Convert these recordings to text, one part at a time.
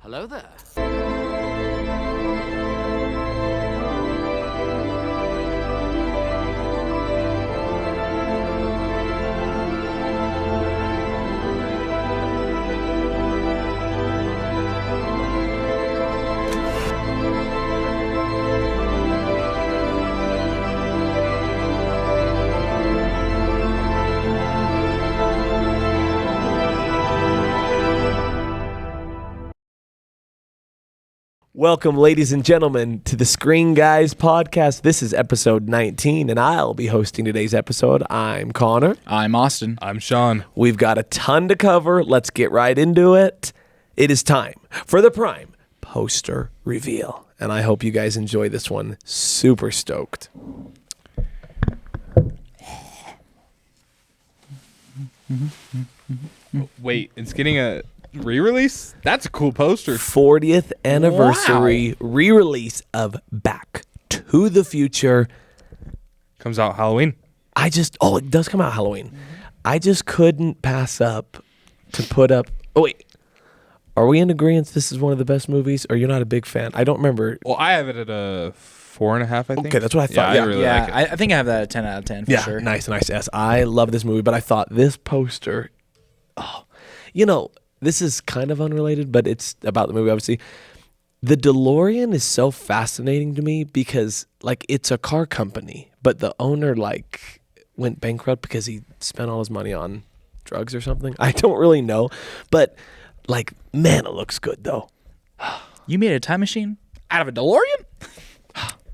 Hello there. Welcome, ladies and gentlemen, to the Screen Guys podcast. This is episode 19, and I'll be hosting today's episode. I'm Connor. I'm Austin. I'm Sean. We've got a ton to cover. Let's get right into it. It is time for the Prime Poster Reveal, and I hope you guys enjoy this one. Super stoked. Wait, it's getting a re-release? That's a cool poster. 40th anniversary re-release of Back to the Future. Comes out Halloween. It does come out Halloween. I just couldn't pass up to put up. Oh, wait. Are we in agreement this is one of the best movies, or you're not a big fan? I don't remember. Well, I have it at a 4.5, I think. Okay, that's what I thought. Yeah, I really like it. I think I have that at 10 out of 10 for sure. Nice. Yes, I love this movie, but I thought this poster, this is kind of unrelated, but it's about the movie, obviously. The DeLorean is so fascinating to me because, it's a car company, but the owner, went bankrupt because he spent all his money on drugs or something. I don't really know, but, man, it looks good, though. You made a time machine out of a DeLorean?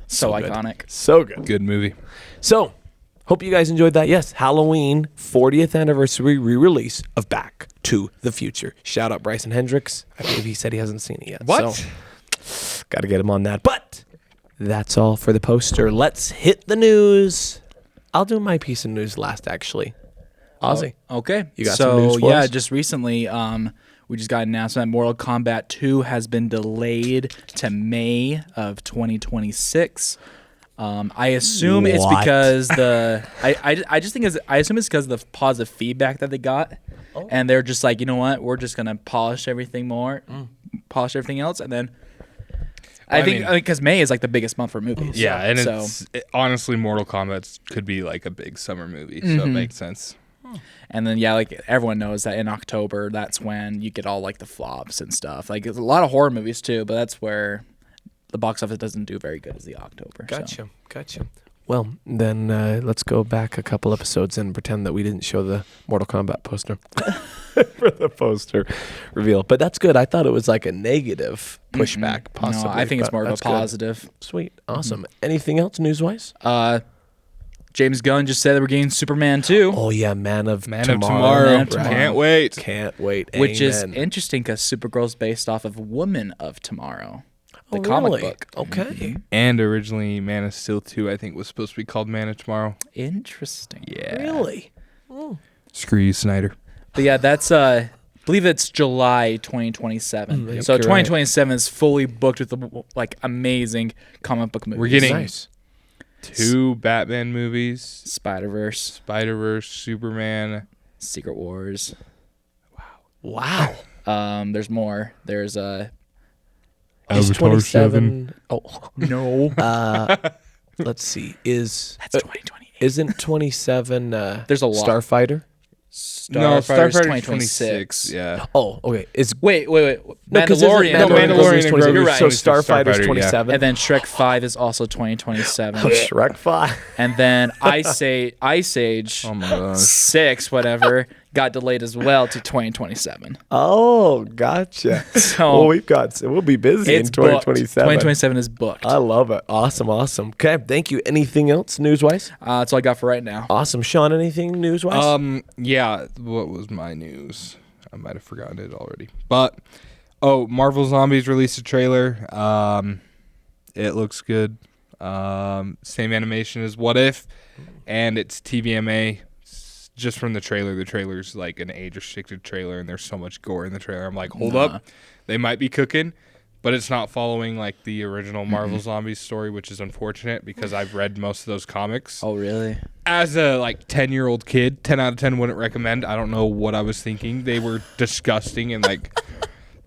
So good. iconic. So good. Good movie. So, hope you guys enjoyed that. Yes, Halloween 40th anniversary re-release of Back to the Future. Shout out Bryson Hendricks. I believe he said he hasn't seen it yet. What? So, got to get him on that. But that's all for the poster. Let's hit the news. I'll do my piece of news last, actually. Ozzy. Okay. You got some news for us? just recently, we just got an announcement that Mortal Kombat 2 has been delayed to May of 2026. I assume it's What? because I assume it's because of the positive feedback that they got, and they're just like, you know what, we're just gonna polish everything polish everything else, and then I think because May is the biggest month for movies. Yeah, and so. honestly, Mortal Kombat could be a big summer movie, so it makes sense. And then everyone knows that in October, that's when you get all the flops and stuff. There's a lot of horror movies too, but that's where the box office doesn't do very good as the October. Gotcha. Well, then let's go back a couple episodes and pretend that we didn't show the Mortal Kombat poster for the poster reveal. But that's good. I thought it was a negative pushback, possibly. No, I think it's but more of a that's good. positive. Sweet. Awesome. Anything else news-wise? James Gunn just said that we're getting Superman 2. Oh, yeah, Man of Man Tomorrow. of Tomorrow. Can't wait. Which is Amen. interesting because Supergirl's based off of Woman of Tomorrow, the Oh, comic really? book. Okay. And originally, Man of Steel 2, I think, was supposed to be called Man of Tomorrow. Interesting. Yeah. Really? Screw you, Snyder. But yeah, that's I believe it's July 2027. So you're 2027 is fully booked with amazing comic book movies. We're getting Nice. 2 Batman movies, Spider-Verse, Spider-Verse, Superman. Secret Wars. Wow. There's more. There's Is Avatar 27? Oh, no. let's see. That's 2028. Isn't 27 There's a lot. Starfighter? Starfighter's Starfighter's 2026. Yeah. Oh, okay. Wait. No, 'cause isn't Mandalorian. Mandalorian is and 27. Grogu So is Starfighter's Starfighter, 27. And then Shrek 5 is also 2027. Shrek 5. And then Ice Age Oh my gosh. 6, whatever, got delayed as well to 2027. Oh, gotcha. So we'll be busy in it's booked. 2027. 2027 is booked. I love it. Awesome. Okay, thank you. Anything else news-wise? That's all I got for right now. Awesome. Sean, anything news-wise? Yeah, what was my news? I might have forgotten it already. But Marvel Zombies released a trailer. It looks good. Same animation as What If, and it's TVMA. Just from the trailer's an age-restricted trailer, and there's so much gore in the trailer. I'm like, hold up, they might be cooking, but it's not following the original Marvel Zombies story, which is unfortunate because I've read most of those comics. Oh, really? As a 10-year-old kid, 10 out of 10 wouldn't recommend. I don't know what I was thinking. They were disgusting and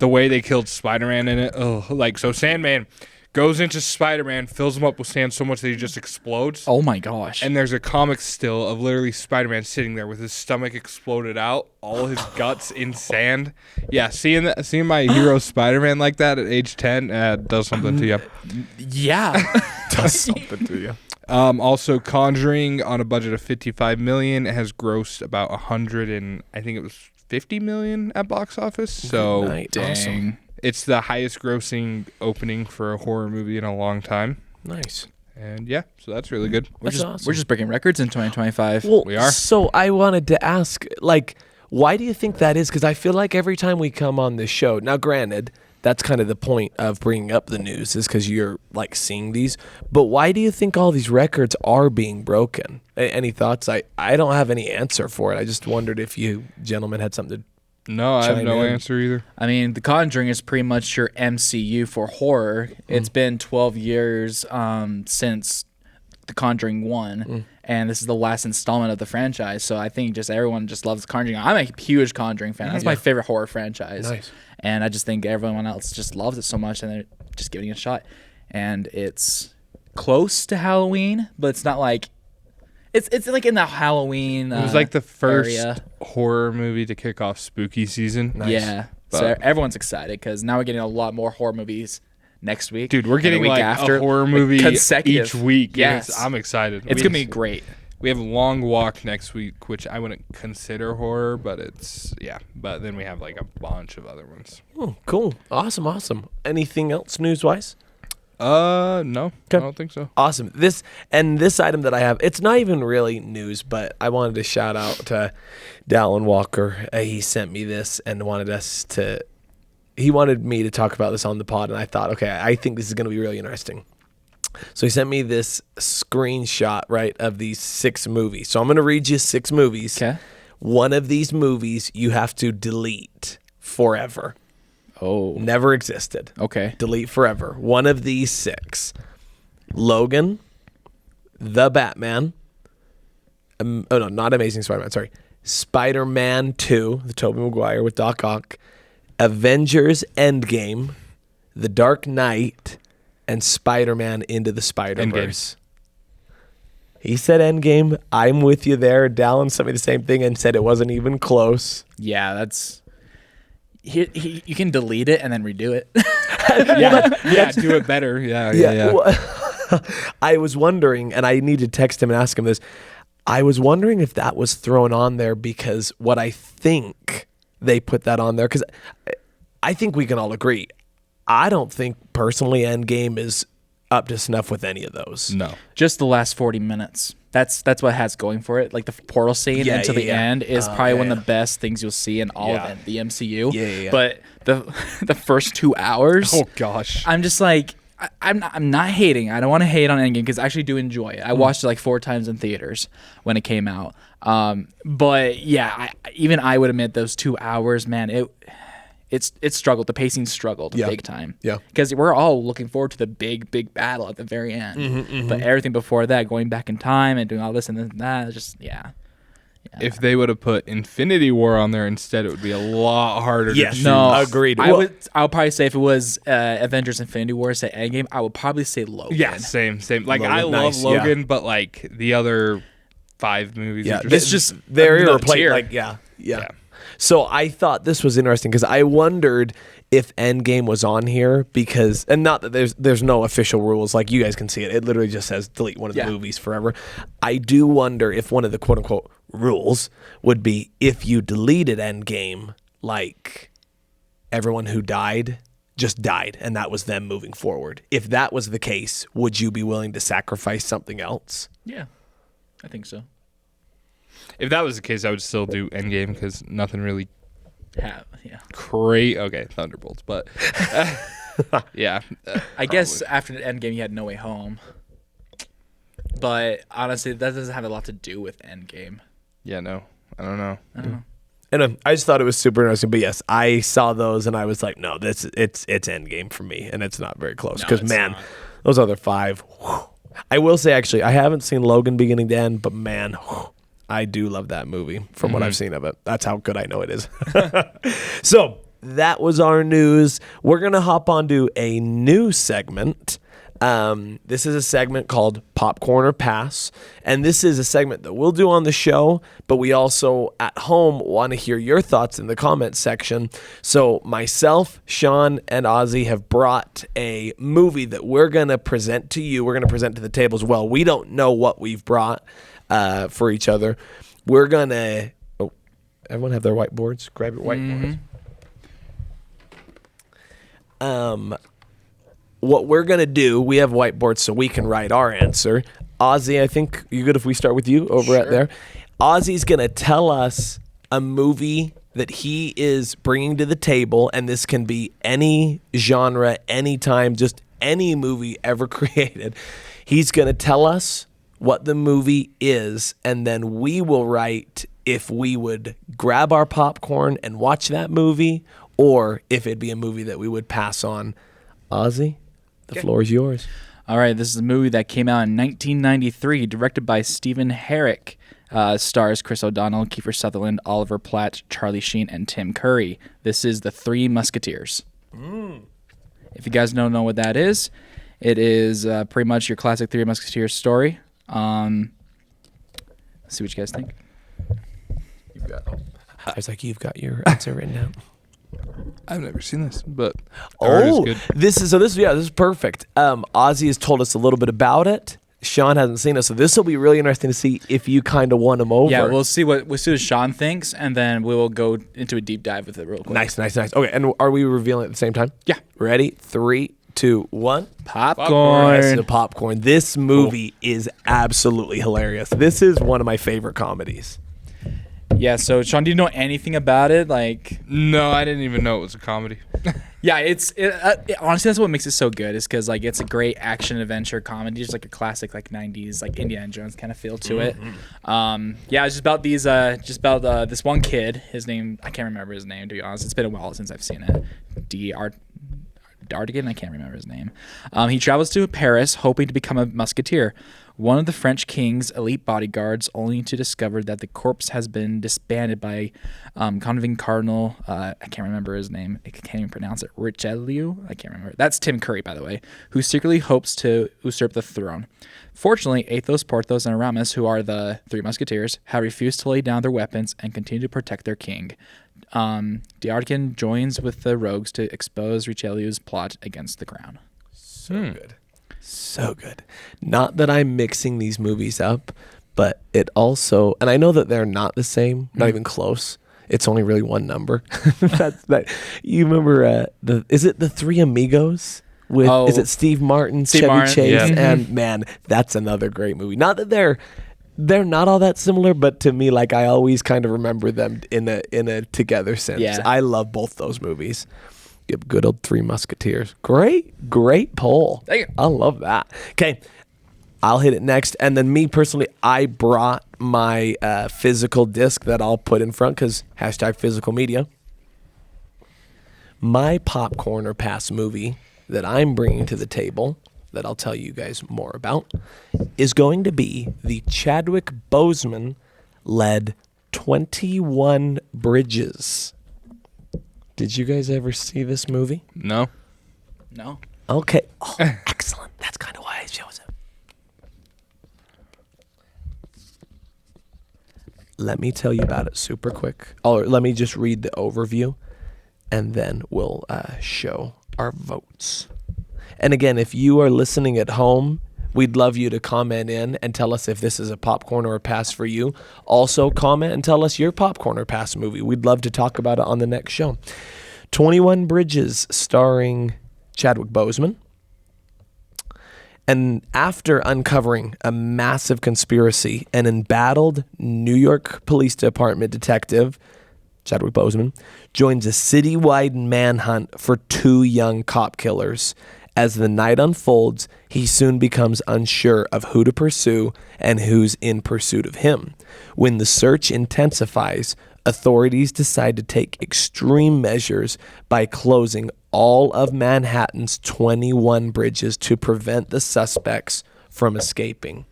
the way they killed Spider-Man in it. Oh, like so Sandman goes into Spider-Man, fills him up with sand so much that he just explodes. Oh my gosh. And there's a comic still of literally Spider-Man sitting there with his stomach exploded out, all his guts in sand. Yeah, seeing my hero Spider-Man like that at age 10 does something to you. Yeah. Does something to you. Also, Conjuring on a budget of $55 million has grossed about 50 million at box office. So Nice. Dang. Awesome. it's the highest grossing opening for a horror movie in a long time. Nice. And yeah, so that's really good. We're That's just awesome. we're just breaking records in 2025. Well, We are. So I wanted to ask, like, why do you think that is? Because I feel like every time we come on this show, now granted, that's kind of the point of bringing up the news is because you're like seeing these. But why do you think all these records are being broken? Any thoughts? I don't have any answer for it. I just wondered if you gentlemen had something to. No, I have Chime no in. answer either. I mean, The Conjuring is pretty much your MCU for horror. It's been 12 years since The Conjuring 1, and this is the last installment of the franchise. So I think just everyone just loves The Conjuring. I'm a huge Conjuring fan. That's my favorite horror franchise. Nice. And I just think everyone else just loves it so much, and they're just giving it a shot. And it's close to Halloween, but it's not like it's like in the Halloween. It was like the first area. horror movie to kick off spooky season. Nice. Yeah. So But- everyone's excited because now we're getting a lot more horror movies next week. Dude, we're and the getting week like after, a horror like, movie consecutive. each week. Yes. Yes, I'm excited. It's gonna be great. We have Long Walk next week, which I wouldn't consider horror, but it's But then we have like a bunch of other ones. Oh, cool. Awesome. Anything else news-wise? No, Okay. I don't think so. Awesome. This item that I have, it's not even really news, but I wanted to shout out to Dallin Walker. He sent me this and he wanted me to talk about this on the pod, and I thought, okay, I think this is going to be really interesting. So he sent me this screenshot, right, of these 6 movies. So I'm going to read you 6 movies. Okay. One of these movies you have to delete forever. Oh. Never existed. Okay. Delete forever. One of these 6. Logan, The Batman. Not Amazing Spider-Man. Sorry. Spider-Man 2, the Tobey Maguire with Doc Ock. Avengers Endgame, The Dark Knight, and Spider-Man Into the Spider-Verse. He said Endgame. I'm with you there. Dallin sent me the same thing and said it wasn't even close. Yeah, that's. You can delete it and then redo it. Do it better. Yeah. Well, I was wondering, and I need to text him and ask him this. I was wondering if that was thrown on there because what I think they put that on there, because I think we can all agree. I don't think personally Endgame is up to snuff with any of those. No. Just the last 40 minutes. That's what it has going for it. Like the portal scene until the end is probably one of the best things you'll see in all of the MCU. Yeah. But the first 2 hours, Oh gosh. I'm just like, I'm not hating. I don't want to hate on Endgame because I actually do enjoy it. I watched it like 4 times in theaters when it came out. But yeah, even I would admit those 2 hours, man, it struggled. The pacing struggled big time. Yeah. Because we're all looking forward to the big battle at the very end. But everything before that, going back in time and doing all this and then that, it's just If they would have put Infinity War on there instead, it would be a lot harder Yes. to choose. No, Agreed. I Well- would probably say if it was Avengers Infinity War, say Endgame, I would probably say Logan. Yeah, same. Like Logan, I love nice, Logan, but like the other 5 movies. Yeah, are It's just they're another irreplaceable. tier. Like, yeah. So I thought this was interesting because I wondered if Endgame was on here because, and not that there's no official rules, like you guys can see it. It literally just says delete one of the movies forever. I do wonder if one of the quote unquote rules would be if you deleted Endgame, like everyone who died just died and that was them moving forward. If that was the case, would you be willing to sacrifice something else? Yeah, I think so. If that was the case, I would still do Endgame because nothing really Yeah. Okay, Thunderbolts, but yeah. I guess after the Endgame, you had No Way Home. But honestly, that doesn't have a lot to do with Endgame. Yeah, no, I don't know. I don't know. And I just thought it was super interesting. But yes, I saw those and I was like, no, it's Endgame for me, and it's not very close. No, Because it's man, not. those other 5. Whew. I will say actually, I haven't seen Logan beginning to end, but man, whew, I do love that movie from what I've seen of it. That's how good I know it is. So that was our news. We're going to hop onto a new segment. This is a segment called Popcorn or Pass, and this is a segment that we'll do on the show, but we also at home want to hear your thoughts in the comments section. So myself, Sean, and Ozzy have brought a movie that we're going to present to you. We're going to present to the table as well. We don't know what we've brought for each other. We're going to... Oh, everyone have their whiteboards? Grab your whiteboards. What we're going to do, we have whiteboards so we can write our answer. Ozzy, I think you good if we start with you over at there. Ozzy's going to tell us a movie that he is bringing to the table, and this can be any genre, anytime, just any movie ever created. He's going to tell us what the movie is, and then we will write if we would grab our popcorn and watch that movie, or if it'd be a movie that we would pass on. Ozzy? The floor is yours. All right, this is a movie that came out in 1993, directed by Stephen Herrick. Stars Chris O'Donnell, Kiefer Sutherland, Oliver Platt, Charlie Sheen, and Tim Curry. This is The Three Musketeers. If you guys don't know what that is, it is pretty much your classic Three Musketeers story. Let's see what you guys think. I was like, you've got your answer written down. I've never seen this, but art is good. This is perfect. Ozzy has told us a little bit about it. Sean hasn't seen it, so this will be really interesting to see if you kind of won him over. Yeah, we'll see what Sean thinks, and then we will go into a deep dive with it real quick. Nice. Okay, and are we revealing at the same time? Yeah. Ready? 3, 2, 1. Popcorn. Yes, the popcorn. This movie is absolutely hilarious. This is one of my favorite comedies. Yeah, so Sean, do you know anything about it? No, I didn't even know it was a comedy. Yeah, honestly, that's what makes it so good, is because it's a great action adventure comedy, just like a classic 90s Indiana Jones kind of feel to it. Yeah, it's just about this one kid. His name, I can't remember his name, to be honest. It's been a while since I've seen it. Dardigan, I can't remember his name. He travels to Paris hoping to become a musketeer, one of the French king's elite bodyguards, only to discover that the corps has been disbanded by convicted Cardinal, I can't remember his name, I can't even pronounce it, Richelieu? I can't remember. That's Tim Curry, by the way, who secretly hopes to usurp the throne. Fortunately, Athos, Porthos, and Aramis, who are the Three Musketeers, have refused to lay down their weapons and continue to protect their king. D'Artagnan joins with the rogues to expose Richelieu's plot against the crown. So good. Not that I'm mixing these movies up, but it also, and I know that they're not the same, not even close. It's only really one number. You remember is it The Three Amigos? Is it Steve Martin, Chevy Chase, and man, that's another great movie. Not that they're not all that similar, but to me, I always kind of remember them in a together sense. Yeah. I love both those movies. Yep, good old Three Musketeers. Great poll. Thank you. I love that. Okay, I'll hit it next, and then me personally, I brought my physical disc that I'll put in front because #physical media. My popcorn or pass movie that I'm bringing to the table, that I'll tell you guys more about, is going to be the Chadwick Boseman-led 21 Bridges. Did you guys ever see this movie? No. No. Okay. Oh, excellent. That's kind of why I chose it. Let me tell you about it super quick. Or let me just read the overview, and then we'll show our votes. And again, if you are listening at home, we'd love you to comment in and tell us if this is a popcorn or a pass for you. Also, comment and tell us your popcorn or pass movie. We'd love to talk about it on the next show. 21 Bridges, starring Chadwick Boseman. And after uncovering a massive conspiracy, an embattled New York Police Department detective, Chadwick Boseman, joins a citywide manhunt for 2 young cop killers. As the night unfolds, he soon becomes unsure of who to pursue and who's in pursuit of him. When the search intensifies, authorities decide to take extreme measures by closing all of Manhattan's 21 bridges to prevent the suspects from escaping.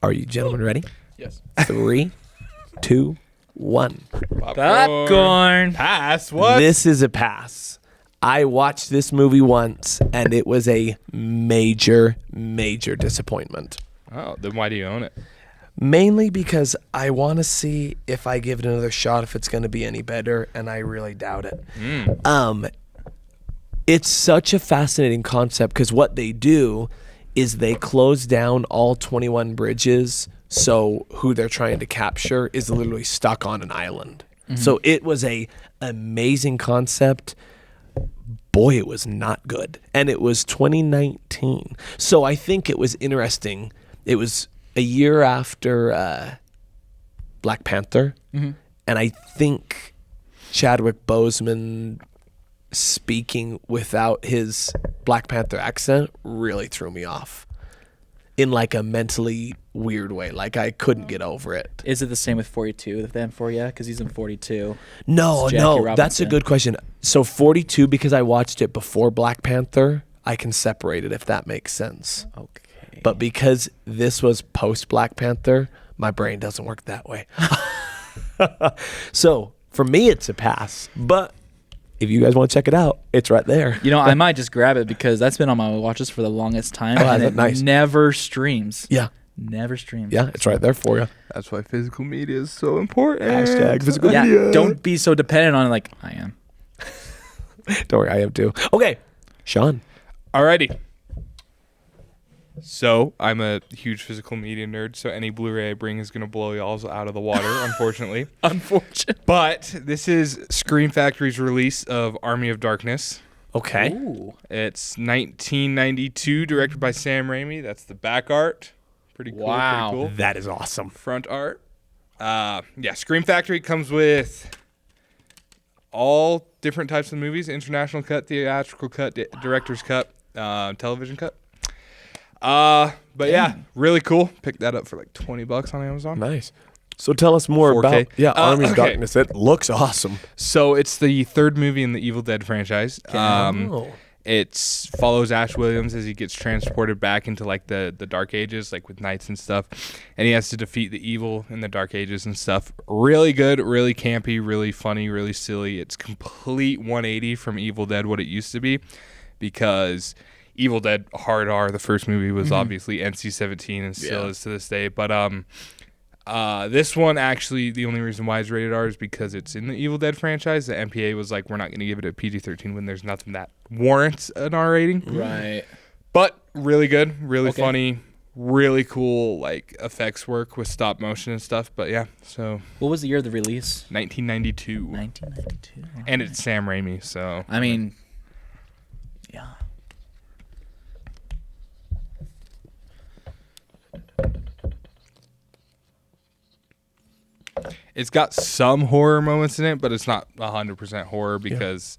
Are you gentlemen ready? Yes. 3, 2, 1. Popcorn. Pass. What? This is a pass. I watched this movie once, and it was a major, major disappointment. Oh, then why do you own it? Mainly because I want to see if I give it another shot, if it's going to be any better, and I really doubt it. It's such a fascinating concept because what they do is they close down all 21 bridges, so who they're trying to capture is literally stuck on an island. So it was a amazing concept. Boy, it was not good. And it was 2019. So I think it was interesting. It was a year after Black Panther. And I think Chadwick Boseman speaking without his Black Panther accent really threw me off in like a mentally weird way. Like I couldn't get over it. Is it the same with 42 then for you? Because he's in 42. No, It's Jackie no, that's a Robinson. good question. So 42, because I watched it before Black Panther, I can separate it if that makes sense. Okay. But because this was post Black Panther, my brain doesn't work that way. So for me, it's a pass. But if you guys want to check it out, it's right there. You know, I might just grab it because that's been on my watches for the longest time. Oh, and that's it nice. never streams. Yeah, Never streams. yeah, it's right there for you. That's why physical media is so important. Hashtag physical Yeah, media. don't be so dependent on it like I am. Don't worry, I am too. Okay, Sean. Alrighty. So I'm a huge physical media nerd, so any Blu-ray I bring is gonna blow y'all's out of the water, unfortunately. Unfortunate. But this is Scream Factory's release of Army of Darkness. Okay. Ooh. It's 1992, directed by Sam Raimi. That's the back art. Pretty cool. Wow. Pretty cool. That is awesome. Front art. Yeah, Scream Factory comes with all different types of movies: international cut, theatrical cut, director's cut, television cut. But yeah, really cool. Picked that up for like $20 on Amazon. Nice. So tell us more 4K. about Army of okay. Darkness. It looks awesome. So it's the third movie in the Evil Dead franchise. Oh. It follows Ash Williams as he gets transported back into like the Dark Ages, like with knights and stuff, and he has to defeat the evil in the Dark Ages and stuff. Really good, really campy, really funny, really silly. It's complete 180 from Evil Dead, what it used to be, because Evil Dead Hard R, the first movie, was obviously NC-17 and still is to this day. But this one, actually, the only reason why it's rated R is because it's in the Evil Dead franchise. The MPA was like, we're not going to give it a PG-13 when there's nothing that warrants an R rating. Right. But really good, really Okay. funny, really cool like effects work with stop motion and stuff. But yeah, so What was the year of the release? 1992. 1992. And it's Sam Raimi, so I mean, yeah. it's got some horror moments in it, but it's not 100% horror because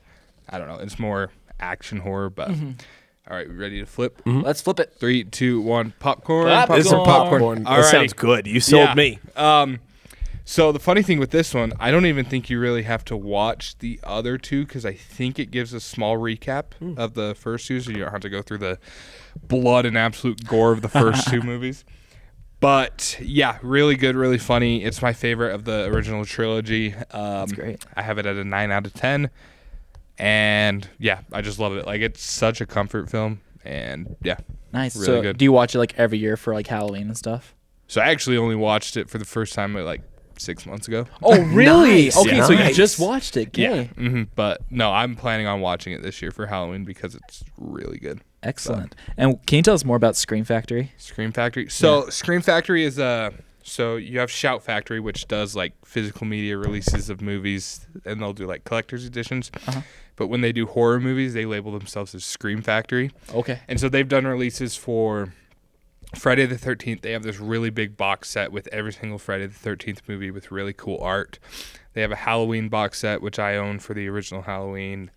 I don't know, it's more action horror. But all right, we ready to flip? Let's flip it. 3, 2, 1, popcorn. Popcorn. This is some popcorn. All That righty. sounds good. You sold Yeah. me. So the funny thing with this one, I don't even think you really have to watch the other two because I think it gives a small recap of the first two, so you don't have to go through the blood and absolute gore of the first two movies. But yeah, really good, really funny. It's my favorite of the original trilogy. That's great. I have it at a 9 out of 10. And yeah, I just love it. Like, it's such a comfort film. And yeah, Nice. Really So good. do you watch it like every year for like Halloween and stuff? so I actually only watched it for the first time like 6 months ago. Oh, really? Nice. Okay, so you Nice. just watched it. Yeah. Okay. But no, I'm planning on watching it this year for Halloween because it's really good. Excellent. And can you tell us more about Scream Factory? Scream Factory. So Scream Factory is so you have Shout Factory, which does like physical media releases of movies, and they'll do like collector's editions. But when they do horror movies, they label themselves as Scream Factory. Okay. And so they've done releases for Friday the 13th. They have this really big box set with every single Friday the 13th movie with really cool art. They have a Halloween box set, which I own for the original Halloween.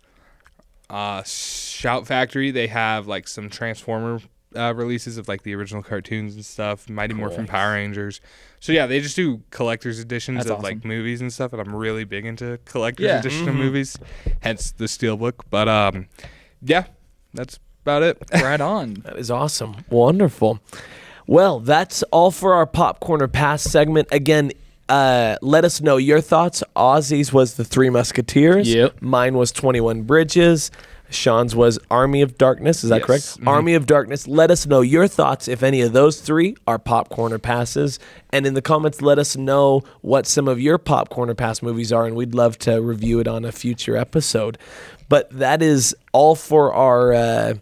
Shout Factory, they have like some Transformer releases of like the original cartoons and stuff, Mighty Morphin Power Rangers. So yeah, they just do collector's editions That's of awesome. like movies and stuff, and I'm really big into collector's Yeah. edition of movies, hence the steelbook. But yeah, that's about it. Right on. That is awesome. Wonderful. Well, that's all for our Popcorn or Pass segment. Again, Let us know your thoughts. Ozzy's was The Three Musketeers. Yep. Mine was 21 Bridges. Sean's was Army of Darkness. Is that correct? Mm-hmm. Army of Darkness. Let us know your thoughts if any of those three are popcorn or passes. And in the comments, let us know what some of your popcorn or pass movies are, and we'd love to review it on a future episode. But that is all for our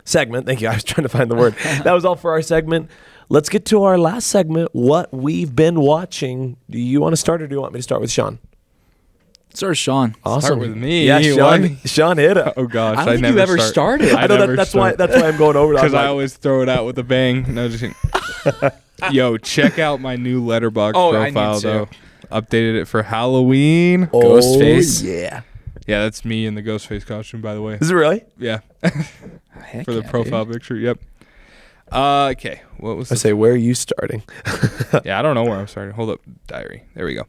segment. Thank you. I was trying to find the word. That was all for our segment. Let's get to our last segment, what we've been watching. Do you want to start, or do you want me to start with Sean? Start with Sean. Awesome. Start with me. Yeah, Sean, What? Shon hit it. Oh gosh, I don't think never you ever start. started. I know that's why I'm going over that. Because I always throw it out with a bang. No, just kidding. Yo, check out my new Letterboxd profile though. Updated it for Halloween. Ghostface. Yeah. Yeah, that's me in the Ghostface costume, by the way. Is it really? Yeah, Heck for the yeah, profile dude. picture. Yep. Okay. What was? I say, where are you starting? Yeah, I don't know where I'm starting. Hold up, diary. There we go.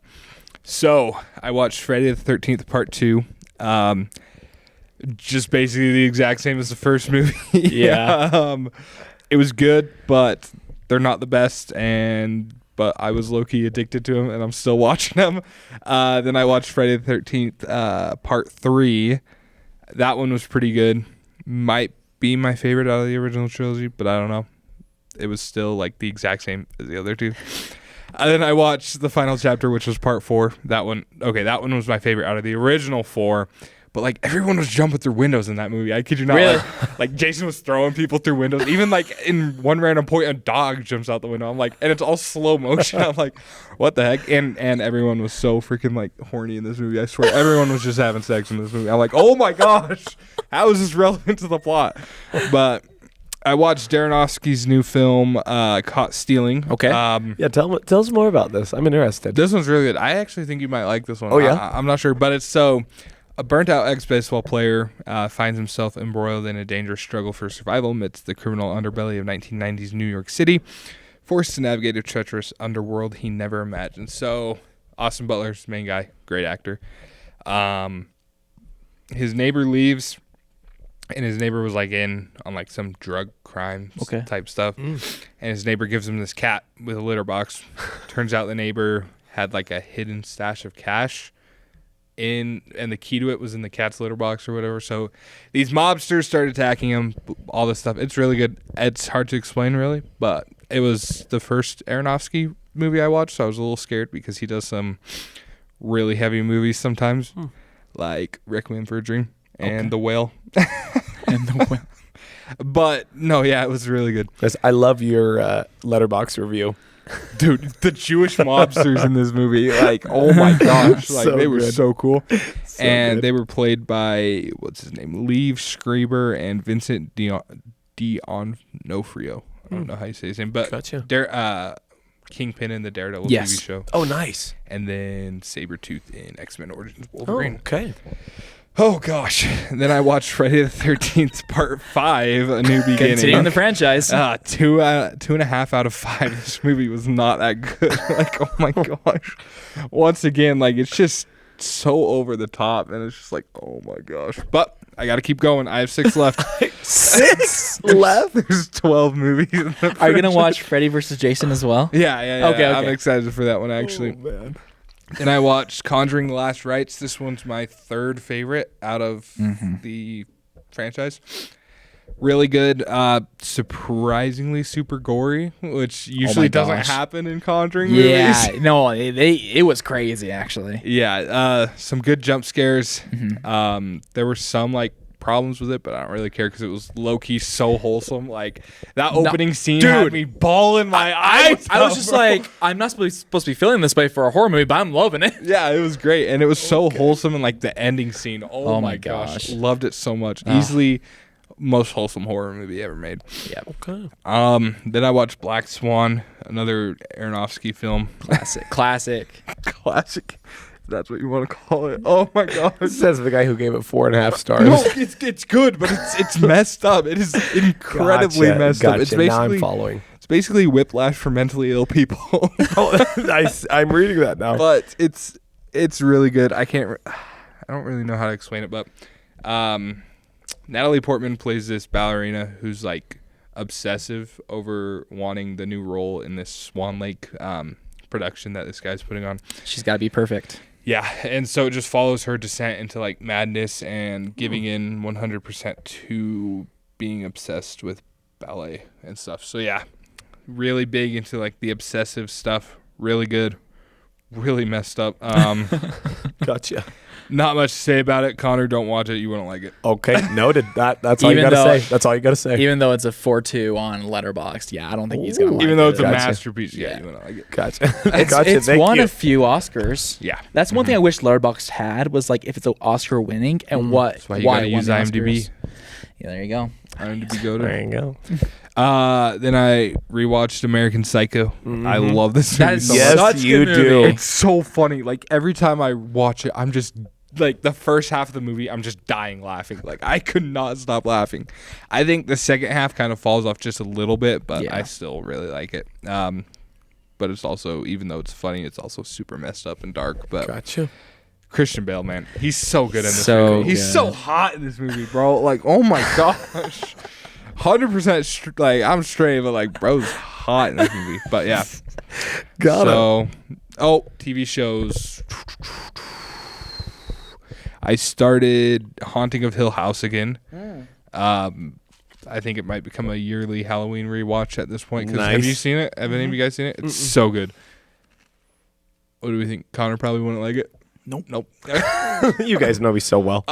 So I watched Friday the 13th Part 2. Just basically the exact same as the first movie. Yeah. It was good, but they're not the best. But I was low key addicted to them, and I'm still watching them. Then I watched Friday the 13th Part 3. That one was pretty good. Might be my favorite out of the original trilogy, but I don't know. It was still like the exact same as the other two. And then I watched the final chapter, which was Part 4. That one was my favorite out of the original 4. But like everyone was jumping through windows in that movie. I kid you not. Really? Like Jason was throwing people through windows. Even like in one random point, a dog jumps out the window. I'm like, and it's all slow motion. I'm like, what the heck? And everyone was so freaking like horny in this movie. I swear, everyone was just having sex in this movie. I'm like, oh my gosh, how is this relevant to the plot? But I watched Aronofsky's new film, Caught Stealing. Okay. Yeah, tell us more about this. I'm interested. This one's really good. I actually think you might like this one. Oh, yeah? I'm not sure, but it's so a burnt-out ex-baseball player finds himself embroiled in a dangerous struggle for survival amidst the criminal underbelly of 1990s New York City, forced to navigate a treacherous underworld he never imagined. So, Austin Butler's the main guy, great actor. His neighbor leaves, and his neighbor was like on like some drug crime type stuff. And his neighbor gives him this cat with a litter box. Turns out the neighbor had like a hidden stash of cash and the key to it was in the cat's litter box or whatever. So these mobsters started attacking him, all this stuff. It's really good. It's hard to explain really, but it was the first Aronofsky movie I watched, so I was a little scared because he does some really heavy movies sometimes, like Requiem for a Dream and The Whale. And The Whale. But no, yeah, it was really good. Yes, I love your letterbox review. Dude, the Jewish mobsters in this movie, like, oh my gosh, like So they were good. so cool. So And good. they were played by, what's his name, Liev Schreiber and Vincent D'Onofrio. I don't know how you say his name, but Gotcha. Kingpin in the Daredevil Yes. TV show. Oh, nice. And then Sabretooth in X-Men Origins Oh, Wolverine. okay. Oh gosh. And then I watched Friday the 13th Part 5, A New Beginning. Continuing the franchise. 2.5 out of 5. This movie was not that good. Like, oh my gosh. Once again, like, it's just so over the top, and it's just like, oh my gosh. But I got to keep going. I have 6 left. 6 left? There's 12 movies in the Are you going to franchise. watch Freddy vs. Jason as well? Yeah. Okay. I'm excited for that one, actually. Oh, man. And I watched Conjuring the Last Rites. This one's my third favorite out of the franchise. Really good. Surprisingly super gory, which usually doesn't gosh. happen in Conjuring Yeah. movies. No, it was crazy, actually. Yeah. Some good jump scares. There were some like problems with it, but I don't really care because it was low key so wholesome. Like that opening scene had dude. me bawling my eyes. I was out, just bro. like, I'm not supposed to be feeling this way for a horror movie, but I'm loving it. Yeah, it was great, and it was so wholesome, and like the ending scene. Oh, Oh my my gosh, gosh. loved it so much. Oh. Easily most wholesome horror movie ever made. Yeah. Okay. Then I watched Black Swan, another Aronofsky film. Classic. Classic. That's what you want to call it. Oh my gosh. This says the guy who gave it 4.5 stars. No, it's good, but it's messed up. It is incredibly messed up. It's Now I'm basically following. it's basically Whiplash for mentally ill people. Oh, I'm reading that now. But it's really good. I don't really know how to explain it, but Natalie Portman plays this ballerina who's like obsessive over wanting the new role in this Swan Lake production that this guy's putting on. She's got to be perfect. Yeah, and so it just follows her descent into like madness and giving in 100% to being obsessed with ballet and stuff. So yeah, really big into like the obsessive stuff. Really good. Really messed up. Gotcha. Not much to say about it. Connor, don't watch it. You wouldn't like it. Okay, noted. That's all you Even gotta though- say. That's all you gotta say. Even though it's a 4.2 on Letterboxd, yeah, I don't think he's gonna Ooh. like Even though it's a Gotcha. masterpiece, yeah, Yeah. you wouldn't like it. Gotcha. It's, Gotcha. it's Thank won you. a few Oscars. Yeah. That's one thing I wish Letterboxd had was like if it's an Oscar winning and what That's why you why gotta it won use the IMDb. Oscars. Yeah, there you go. IMDb go There to. you go. Then I rewatched American Psycho. I love this movie That is so Yes, much. such a you good do. movie. It's so funny. Like every time I watch it, I'm just like the first half of the movie, I'm just dying laughing. Like I could not stop laughing. I think the second half kind of falls off just a little bit, but Yeah. I still really like it. But it's also, even though it's funny, it's also super messed up and dark. But Gotcha. Christian Bale, man, he's so good in this So movie. He's good. so hot in this movie, bro. Like, oh my gosh, 100%. Like, I'm straight, but like, bro's hot in this movie. But yeah, Got it. so TV shows. I started Haunting of Hill House again. I think it might become a yearly Halloween rewatch at this point. 'Cause Have you Nice. seen it? Have any of you guys seen it? It's so good. What do we think? Connor probably wouldn't like it. Nope. You guys know me so well.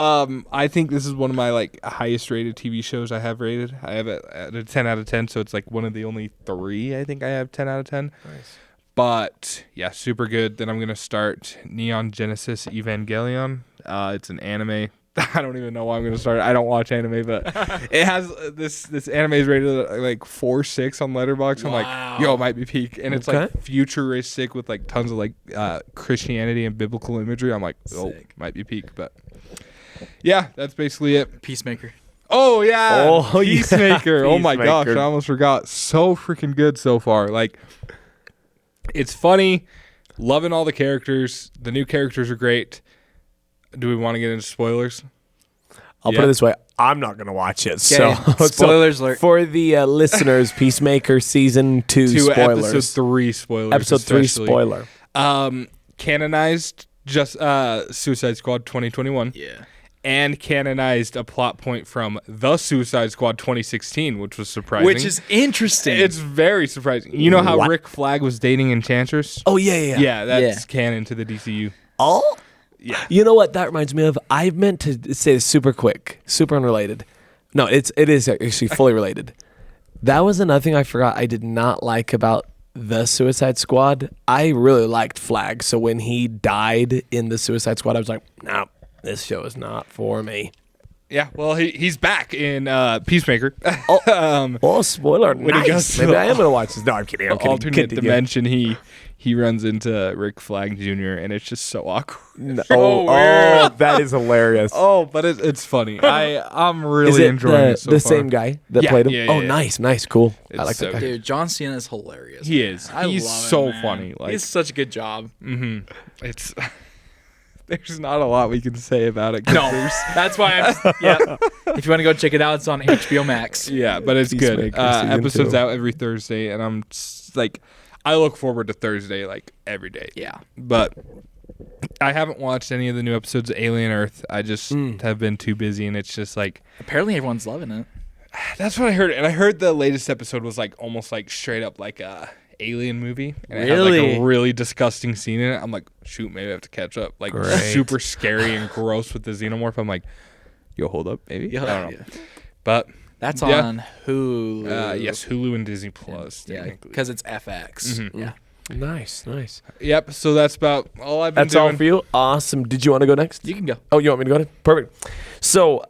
I think this is one of my like highest rated TV shows I have rated. I have it at a 10 out of 10, so it's like one of the only 3 I think I have 10 out of 10. Nice. But yeah, super good. Then I'm gonna start Neon Genesis Evangelion. It's an anime. I don't even know why I'm gonna start. I don't watch anime, but it has this anime is rated at like 4.6 on Letterboxd. I'm like, yo, it might be peak, and it's like Okay. futuristic with like tons of like Christianity and biblical imagery. I'm like, oh, Sick. might be peak, but yeah, that's basically it. Peacemaker. Oh yeah, Oh, yeah. Peacemaker. Oh my gosh, Peacemaker. I almost forgot. So freaking good so far. Like, it's funny. Loving all the characters. The new characters are great. Do we want to get into spoilers? I'll put Yeah. it this way. I'm not going to watch it. Okay, spoilers alert. For the listeners, Peacemaker Season 2 spoilers. Episode 3 spoilers. Episode 3 especially. spoiler. Canonized just Suicide Squad 2021. Yeah. And canonized a plot point from the Suicide Squad 2016, which was surprising. Which is interesting. It's very surprising. You know how What? Rick Flag was dating Enchantress? Oh, yeah. Yeah, that's Yeah. canon to the DCU. Oh? Yeah. You know what that reminds me of? I meant to say this super quick, super unrelated. No, it is actually fully related. That was another thing I forgot I did not like about the Suicide Squad. I really liked Flag, so when he died in the Suicide Squad, I was like, no, this show is not for me. Yeah, well, he's back in Peacemaker. Oh, spoiler! When he goes Nice. to Maybe the I am gonna watch this. No, I'm kidding. I'm kidding. Alternate Continue. dimension, he runs into Rick Flag Jr. and it's just so awkward. No, So oh, that is hilarious. Oh, but it's funny. I'm is really it enjoying it so the far. same guy that Yeah, played him? yeah, Oh, yeah. nice, cool. I It's like so that guy. Dude, John Cena is hilarious. He is. I He's love it, so man. funny. Like, He's such a good job. it's there's not a lot we can say about it. 'cause No, there's- that's why I'm. Yeah. If you want to go check it out, it's on HBO Max. yeah, but it's good. Peacemaker season Episodes 2. out every Thursday, and I'm like, I look forward to Thursday like every day. Yeah. But I haven't watched any of the new episodes of Alien Earth. I just have been too busy, and it's just like Apparently, everyone's loving it. that's what I heard. And I heard the latest episode was like almost like straight up like a alien movie, and it had like Really? a really disgusting scene in it. I'm like, shoot, maybe I have to catch up. Like Great. super scary and gross with the xenomorph. I'm like, yo, hold up, maybe. Yeah, I don't know. yeah. But That's Yeah. on Hulu. yes, Hulu and Disney Plus. Yeah, technically. because it's FX. Mhm. Yeah. Nice. Yep. So that's about all I've been That's doing. all for you. Awesome. Did you want to go next? You can go. Oh, you want me to go next? Perfect. So,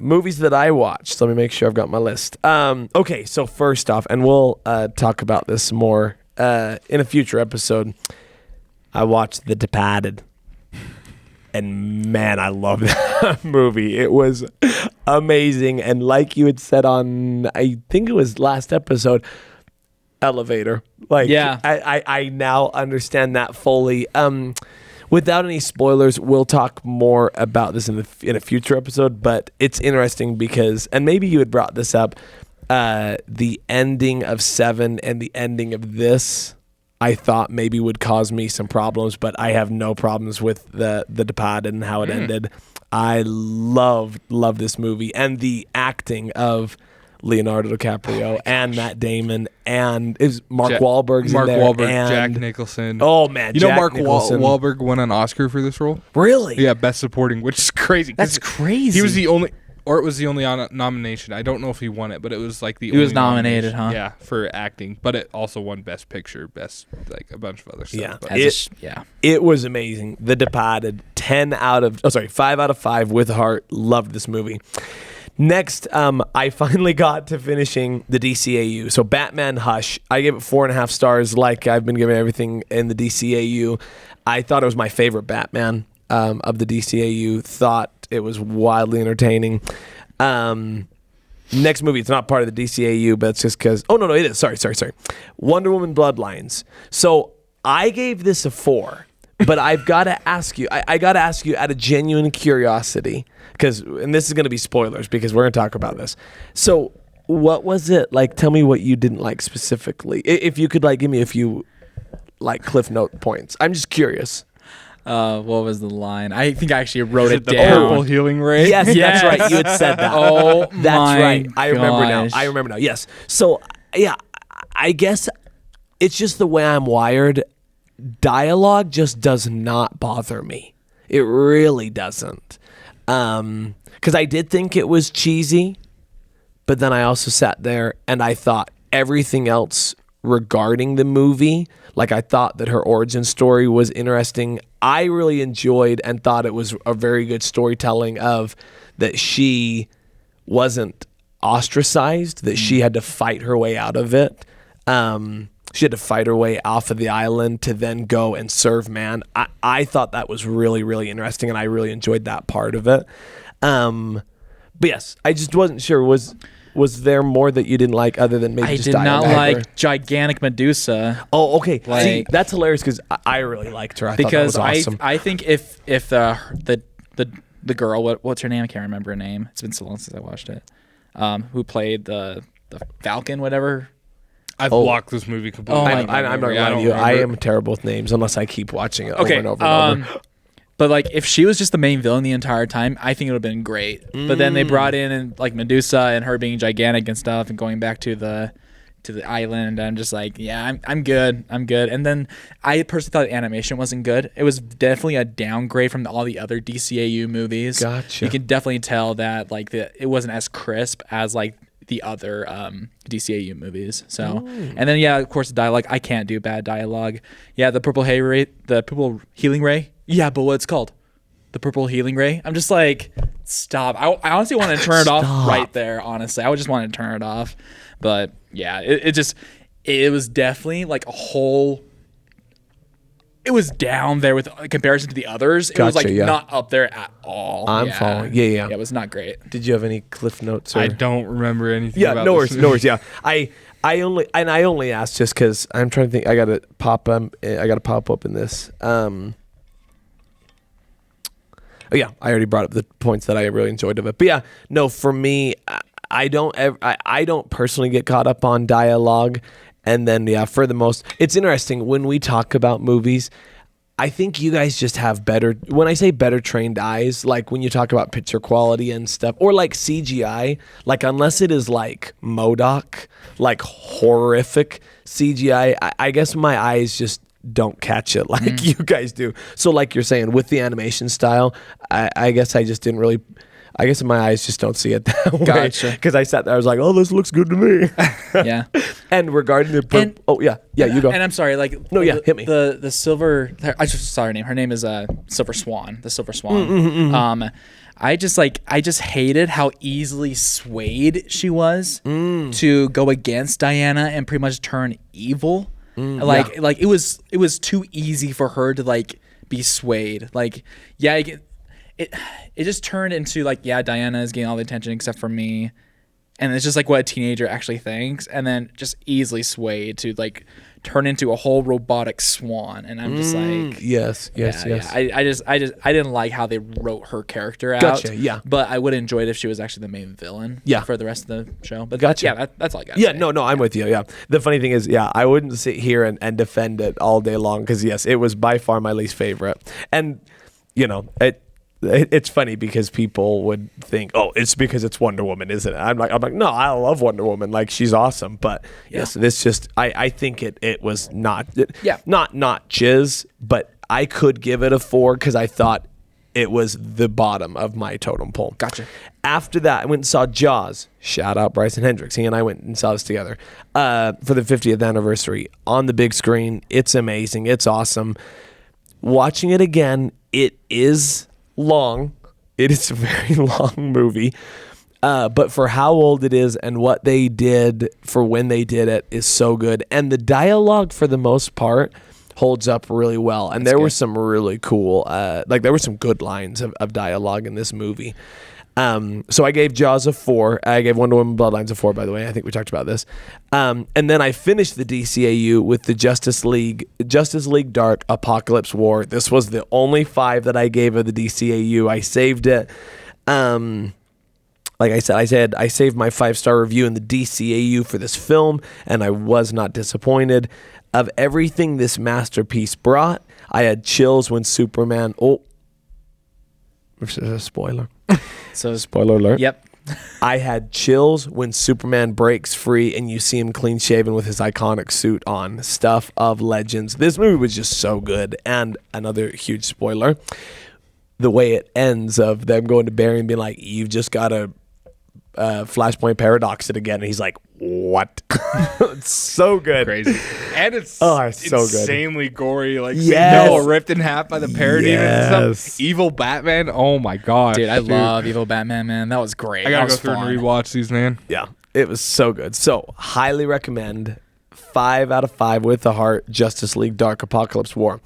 movies that I watched. Let me make sure I've got my list. Okay, so first off, and we'll talk about this more in a future episode. I watched The Departed. And man, I love that movie. It was amazing. And like you had said on, I think it was last episode, Elevator. Like, Yeah. I now understand that fully. Without any spoilers, we'll talk more about this in a future episode. But it's interesting because, and maybe you had brought this up, the ending of 7 and the ending of this I thought maybe would cause me some problems, but I have no problems with the Departed and how it ended. I love this movie and the acting of Leonardo DiCaprio and Matt Damon and is Mark Wahlberg's in there. Wahlberg, and Jack Nicholson. Oh man, you know Jack Mark Nicholson. Wahlberg won an Oscar for this role? Really? Yeah, Best Supporting, which is crazy. That's crazy. He was the only, or it was the only nomination. I don't know if he won it, but it was like the He only was nominated, nomination. huh? Yeah, for acting, but it also won Best Picture, Best like a bunch of other stuff. Yeah. But It was amazing. The Departed, 5 out of 5 with heart. Loved this movie. Next, I finally got to finishing the DCAU. So Batman Hush, I gave it 4.5 stars like I've been giving everything in the DCAU. I thought it was my favorite Batman of the DCAU. Thought it was wildly entertaining. Next movie, it's not part of the DCAU, but it's just because... Oh, no, it is. Sorry. Wonder Woman Bloodlines. So I gave this a 4, but I've got to ask you. I got to ask you out of genuine curiosity, and this is going to be spoilers because we're going to talk about this. So what was it like? Tell me what you didn't like specifically. If you could give me a few Cliff Note points. I'm just curious. What was the line? I think I actually wrote it the down. purple healing ray. Yes, that's right. You had said that. Oh, that's my right. I remember gosh. now. Yes. So yeah, I guess it's just the way I'm wired. Dialogue just does not bother me. It really doesn't. Because I did think it was cheesy, but then I also sat there and I thought everything else regarding the movie, I thought that her origin story was interesting. I really enjoyed and thought it was a very good storytelling of that she wasn't ostracized, that she had to fight her way out of it. She had to fight her way off of the island to then go and serve man. I thought that was really, really interesting, and I really enjoyed that part of it. But yes, I just wasn't sure. Was there more that you didn't like other than maybe I just did not dialogue like gigantic Medusa. Oh, okay. See, Like- that's hilarious because I really liked her. I thought that Because was awesome. I think if the girl, what's her name? I can't remember her name. It's been so long since I watched it. Who played the Falcon, whatever. I've blocked this movie completely. Oh my I'm not going to lie to you. I am terrible with names unless I keep watching it over and over and over. But if she was just the main villain the entire time, I think it would have been great. But then they brought in Medusa and her being gigantic and stuff, and going back to the island. I'm just I'm good. And then I personally thought the animation wasn't good. It was definitely a downgrade from all the other DCAU movies. Gotcha. You can definitely tell that it wasn't as crisp as the other DCAU movies. So, and then of course the dialogue. I can't do bad dialogue. Yeah, the purple healing ray. Yeah, but what's called? The purple healing ray. I'm just stop. I honestly want to turn it off right there. Honestly, I would just want to turn it off. But yeah, it was definitely a whole. It was down there with comparison to the others. It was not up there at all. I'm following. Yeah. Yeah, it was not great. Did you have any cliff notes? Or? I don't remember anything. Yeah, about no this worries, no movie. worries. Yeah, I only asked just because I'm trying to think. I got to pop up in this. Oh yeah, I already brought up the points that I really enjoyed of it. But yeah, no, for me, I don't personally get caught up on dialogue. And then for the most, it's interesting when we talk about movies. I think you guys just have better. When I say better trained eyes, when you talk about picture quality and stuff, or CGI, unless it is MODOK, horrific CGI, I guess my eyes just don't catch it you guys do. So you're saying with the animation style, I guess I just didn't really. I guess my eyes just don't see it that way. Gotcha. Because I sat there, I was like, "Oh, this looks good to me." Yeah. And regarding the you go. And I'm sorry, hit me. The silver. I just saw her name. Her name is Silver Swan. The Silver Swan. I just hated how easily swayed she was to go against Diana and pretty much turn evil. It was too easy for her to be swayed. It just turned into Diana is getting all the attention except for me, and it's just what a teenager actually thinks, and then just easily swayed to turn into a whole robotic swan, and I'm just like, yes. I didn't like how they wrote her character out. Gotcha, yeah. But I would enjoy it if she was actually the main villain. Yeah. For the rest of the show. But Gotcha. that's all I got. Yeah, no, I'm with you. Yeah. The funny thing is, I wouldn't sit here and defend it all day long because, yes, it was by far my least favorite. And, it's funny because people would think, oh, it's because it's Wonder Woman, isn't it? I'm like, no, I love Wonder Woman. Like, she's awesome. But, yes, this just, I think it was not jizz, but I could give it a 4 because I thought it was the bottom of my totem pole. Gotcha. After that, I went and saw Jaws. Shout out Bryson Hendricks. He and I went and saw this together for the 50th anniversary on the big screen. It's amazing. It's awesome. Watching it again, it is long. It is a very long movie. But for how old it is and what they did for when they did it is so good. And the dialogue, for the most part, holds up really well. And there were some really cool, there were some good lines of dialogue in this movie. So I gave Jaws a 4. I gave Wonder Woman Bloodlines a 4, by the way. I think we talked about this. And then I finished the DCAU with the Justice League Dark Apocalypse War. This was the only 5 that I gave of the DCAU. I saved it. Like I said, I saved my 5-star review in the DCAU for this film, and I was not disappointed. Of everything this masterpiece brought, I had chills when Superman... Oh, this is a spoiler. So spoiler alert. Yep. I had chills when Superman breaks free and you see him clean shaven with his iconic suit on. Stuff of legends. This movie was just so good. And another huge spoiler, the way it ends of them going to Barry and being like, you've just got to Flashpoint paradox it again. And he's like, what? It's so good. Crazy. And it's so insanely good. gory. Like, yes. Noah ripped in half by the parademon and stuff. Evil Batman. Oh my gosh. Dude, I love Evil Batman, man. That was great. I gotta go through and rewatch these, man. Yeah, it was so good. So, highly recommend. 5 out of 5 with the heart. Justice League Dark Apocalypse War.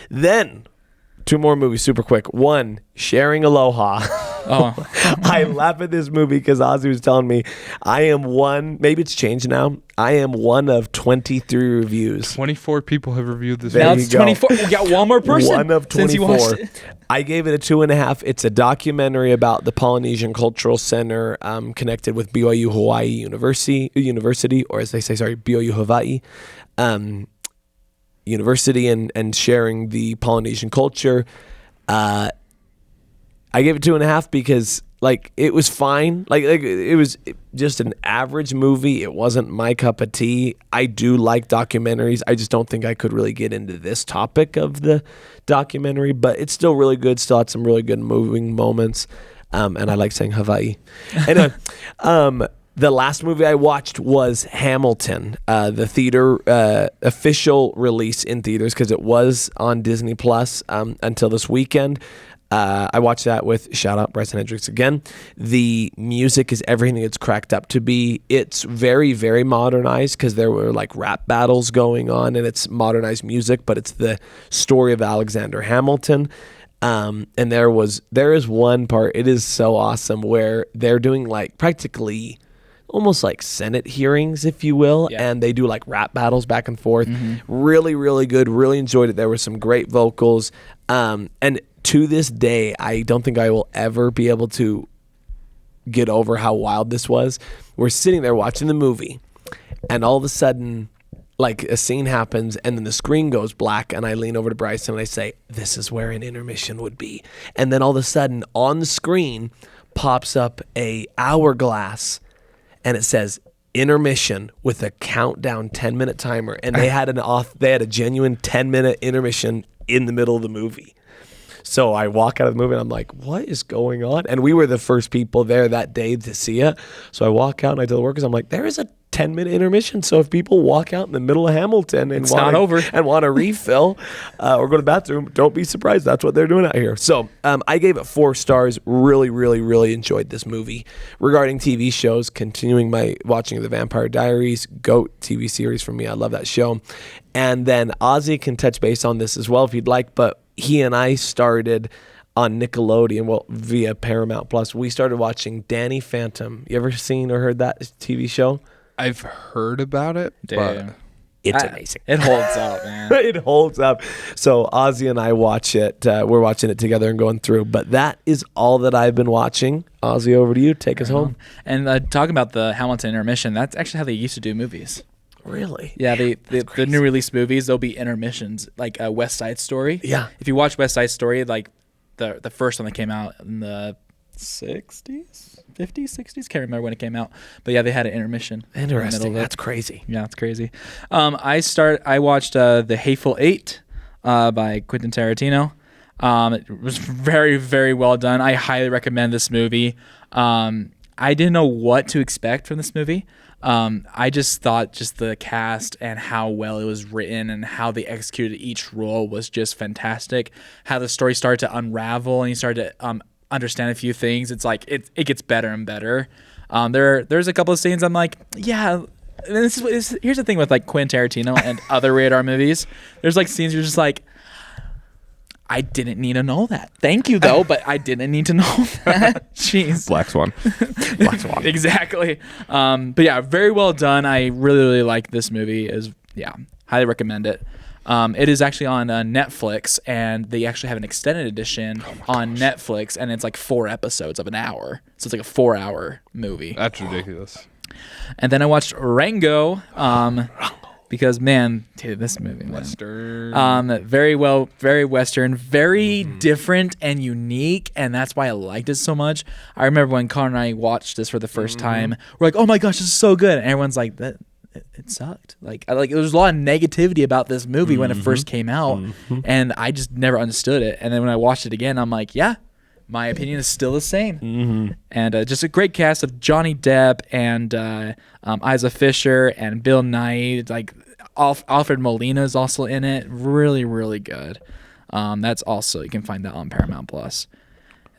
Then, 2 more movies super quick. 1, Sharing Aloha. Oh. I laugh at this movie because Ozzy was telling me I am one, maybe it's changed now, I am one of 23 reviews. 24 people have reviewed this Now movie. it's 24. We got one more person. One of 24. Since you watched it. I gave it a 2.5. It's a documentary about the Polynesian Cultural Center connected with BYU Hawaii University, or as they say, BYU Hawaii University, and sharing the Polynesian culture. I gave it 2.5 because it was fine. It was just an average movie. It wasn't my cup of tea. I do like documentaries. I just don't think I could really get into this topic of the documentary, but it's still really good. Still had some really good moving moments. And I like saying Hawaii. Anyway, the last movie I watched was Hamilton, the theater official release in theaters because it was on Disney Plus until this weekend. I watched that with, shout out Bryson Hendricks again. The music is everything it's cracked up to be. It's very, very modernized because there were rap battles going on, and it's modernized music, but it's the story of Alexander Hamilton. And there is one part, it is so awesome, where they're doing practically almost like Senate hearings, if you will, and they do rap battles back and forth. Mm-hmm. Really, really good. Really enjoyed it. There were some great vocals. And to this day, I don't think I will ever be able to get over how wild this was. We're sitting there watching the movie, and all of a sudden, a scene happens, and then the screen goes black, and I lean over to Bryson and I say, this is where an intermission would be. And then all of a sudden, on the screen, pops up a hourglass, and it says intermission with a countdown 10-minute timer, and they had a genuine 10-minute intermission in the middle of the movie. So I walk out of the movie and I'm like, what is going on? And we were the first people there that day to see it. So I walk out and I tell the workers, I'm like, there is a 10-minute intermission. So if people walk out in the middle of Hamilton and want to refill or go to the bathroom, don't be surprised. That's what they're doing out here. So I gave it 4 stars. Really, really, really enjoyed this movie. Regarding TV shows, continuing my watching of The Vampire Diaries, GOAT TV series for me. I love that show. And then Ozzy can touch base on this as well if you'd like, but he and I started on Nickelodeon, via Paramount Plus. We started watching Danny Phantom. You ever seen or heard that TV show? I've heard about it, but It's amazing. It holds up, man. It holds up. So Ozzy and I watch it. We're watching it together and going through. But that is all that I've been watching. Ozzy, over to you. Take us home. And talking about the Hamilton intermission, that's actually how they used to do movies. Really? Yeah, the new release movies, there'll be intermissions, like West Side Story. Yeah. If you watch West Side Story, like the first one that came out in the 60s, 50s, 60s, can't remember when it came out. But yeah, they had an intermission. Interesting. That's crazy. Yeah, it's crazy. I watched The Hateful Eight by Quentin Tarantino. It was very, very well done. I highly recommend this movie. I didn't know what to expect from this movie. I just thought just the cast and how well it was written and how they executed each role was just fantastic. How the story started to unravel and you started to understand a few things. It's like it gets better and better. There's a couple of scenes I'm like, yeah. And here's the thing with like Quentin Tarantino and other radar movies. There's like scenes you're just like, I didn't need to know that. Thank you though, but I didn't need to know that. Jeez. Black Swan. Black Swan. Exactly. But yeah, very well done. I really, really like this movie. Highly recommend it. It is actually on Netflix, and they actually have an extended edition on Netflix, and it's like 4 episodes of an hour. So it's like a 4-hour movie. That's ridiculous. And then I watched Rango. Because man, dude, this movie, man. Western. Very well, very Western, very different and unique, and that's why I liked it so much. I remember when Connor and I watched this for the first time, we're like, "Oh my gosh, this is so good!" And everyone's like, "That it sucked." Like there was a lot of negativity about this movie when it first came out, and I just never understood it. And then when I watched it again, I'm like, "Yeah, my opinion is still the same." And just a great cast of Johnny Depp and Isa Fisher and Bill Nighy. Like Alfred Molina is also in it. Really, really good. That's also, you can find that on Paramount Plus.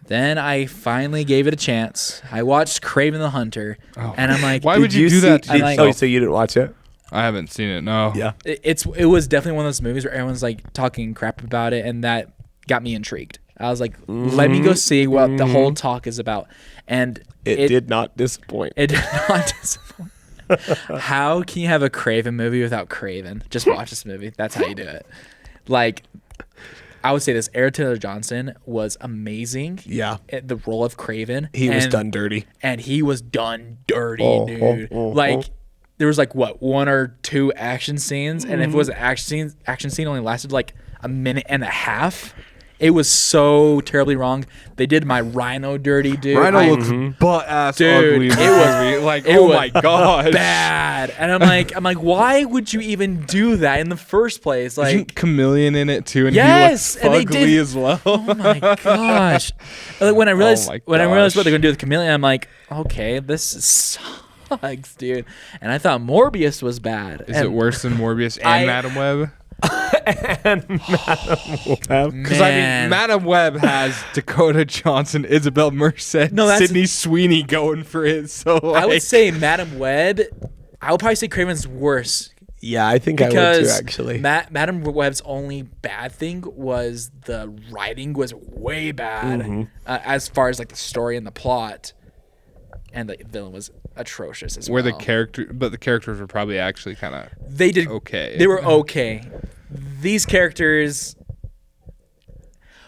Then I finally gave it a chance. I watched Kraven the Hunter, and I'm like, why would you do that? So you didn't watch it? I haven't seen it. No. Yeah. It was definitely one of those movies where everyone's like talking crap about it, and that got me intrigued. I was like, let me go see what the whole talk is about. And it did not disappoint. It did not disappoint. How can you have a Kraven movie without Kraven? Just watch this movie. That's how you do it. Like, I would say this: Aaron Taylor Johnson was amazing. Yeah, at the role of Kraven. He was done dirty. And he was done dirty, dude. Like, there was like 1 or 2 action scenes, and if it was an action scene only lasted like a minute and a half. It was so terribly wrong. They did my Rhino dirty, dude. Rhino looks butt ass dude, ugly. It was like, oh my gosh, bad. And I'm like, why would you even do that in the first place? Like, isn't Chameleon in it too? And yes, he looks ugly as well. Oh my gosh! Like, when I realized what they're gonna do with Chameleon, I'm like, okay, this sucks, dude. And I thought Morbius was bad. Is it worse than Morbius and Madam Web? And Madam Web. Because I mean, Madam Web has Dakota Johnson, Isabel Merced, Sydney Sweeney going for it. So I would say Madam Web. I would probably say Kraven's worse. Yeah, I think I would too, actually. Madam Web's only bad thing was the writing was way bad as far as like the story and the plot, and the villain was atrocious as well. The characters were probably actually kind of okay. They were okay. These characters.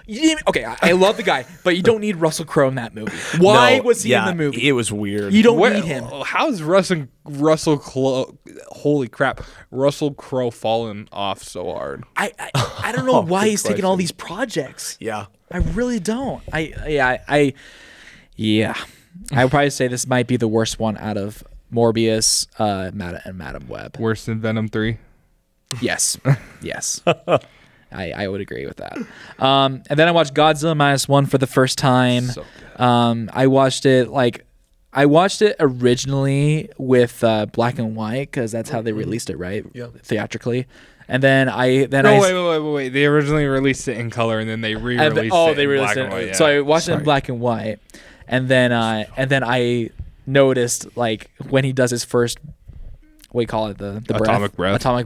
I love the guy, but you don't need Russell Crowe in that movie. Why was he in the movie? It was weird. You don't need him. How's Russell Crowe? Holy crap! Russell Crowe fallen off so hard. I don't know why he's taking all these projects. Yeah, I really don't. I would probably say this might be the worst one out of Morbius, and Madam Web. Worse than Venom 3? Yes. I would agree with that. And then I watched Godzilla -1 for the first time. So good. I watched it originally with black and white because that's how they released it, right? Yeah. Theatrically. And then wait. They originally released it in color and then they re-released it in black and white. Yeah. So I watched it in black and white. And then I noticed, like, when he does his first, what do you call it, the atomic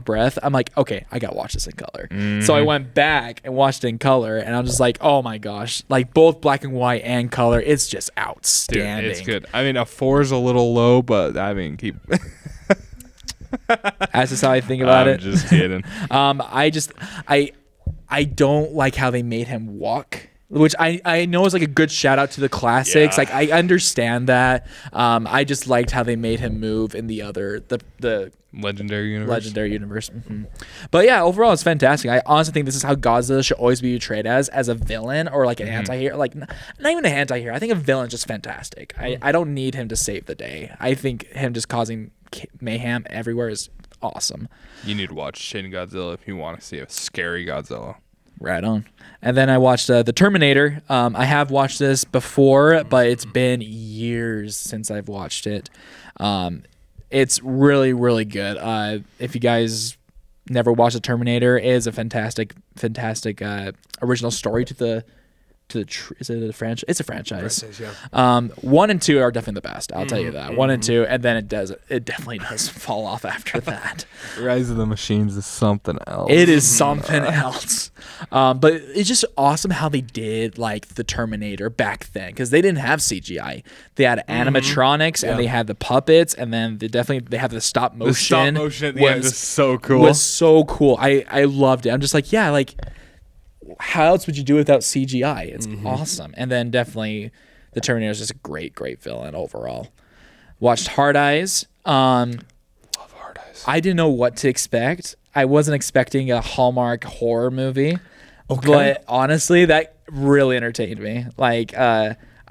breath. I'm like, okay, I gotta watch this in color. So I went back and watched it in color, and I'm just like, oh my gosh, like both black and white and color, it's just outstanding. Dude, it's good. I mean, a 4 is a little low, but I mean, keep. That's just how I think about I'm it. just kidding. I don't like how they made him walk, which I know is like a good shout out to the classics. Yeah. Like I understand that. I just liked how they made him move in the Legendary universe. legendary universe. But yeah, overall it's fantastic. I honestly think this is how Godzilla should always be portrayed as a villain or like an anti-hero. Like not even an anti-hero. I think a villain's just fantastic. I don't need him to save the day. I think him just causing mayhem everywhere is awesome. You need to watch Shin Godzilla if you want to see a scary Godzilla. Right on. And then I watched The Terminator. I have watched this before, but it's been years since I've watched it. It's really, really good. If you guys never watched The Terminator, it is a fantastic original story to the is it a franchise? It's a franchise. Yeah. 1 and 2 are definitely the best. I'll tell you that. 1 and 2, and then it definitely does fall off after that. Rise of the Machines is something else. It is something else. But it's just awesome how they did like the Terminator back then, because they didn't have CGI. They had animatronics and they had the puppets, and then they have the stop motion. The stop motion at the end is so cool. Was so cool. I loved it. I'm just like, yeah, like how else would you do it without CGI? It's awesome. And then definitely the Terminator is just a great villain overall. Watched Hard Eyes. Love Hard Eyes. I didn't know what to expect. I wasn't expecting a Hallmark horror movie. Okay. But honestly, that really entertained me. Like,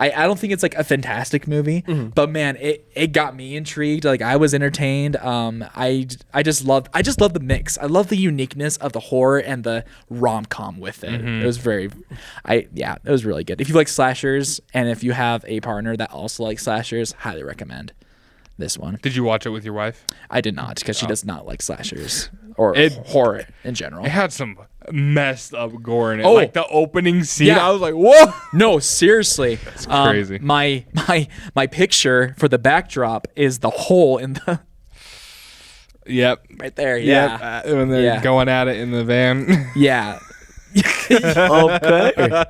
I don't think it's like a fantastic movie, but man, it got me intrigued. Like I was entertained. I just loved the mix. I love the uniqueness of the horror and the rom-com with it. It was it was really good. If you like slashers and if you have a partner that also likes slashers, highly recommend this one. Did you watch it with your wife? I did not, because she does not like slashers or horror in general. It had some messed up gore in it. Oh. Like the opening scene, Yeah. I was like, whoa. No, seriously. That's crazy. My picture for the backdrop is the hole in the Yep. right there. Yeah. Yep. When they're going at it in the van. Yeah. Okay.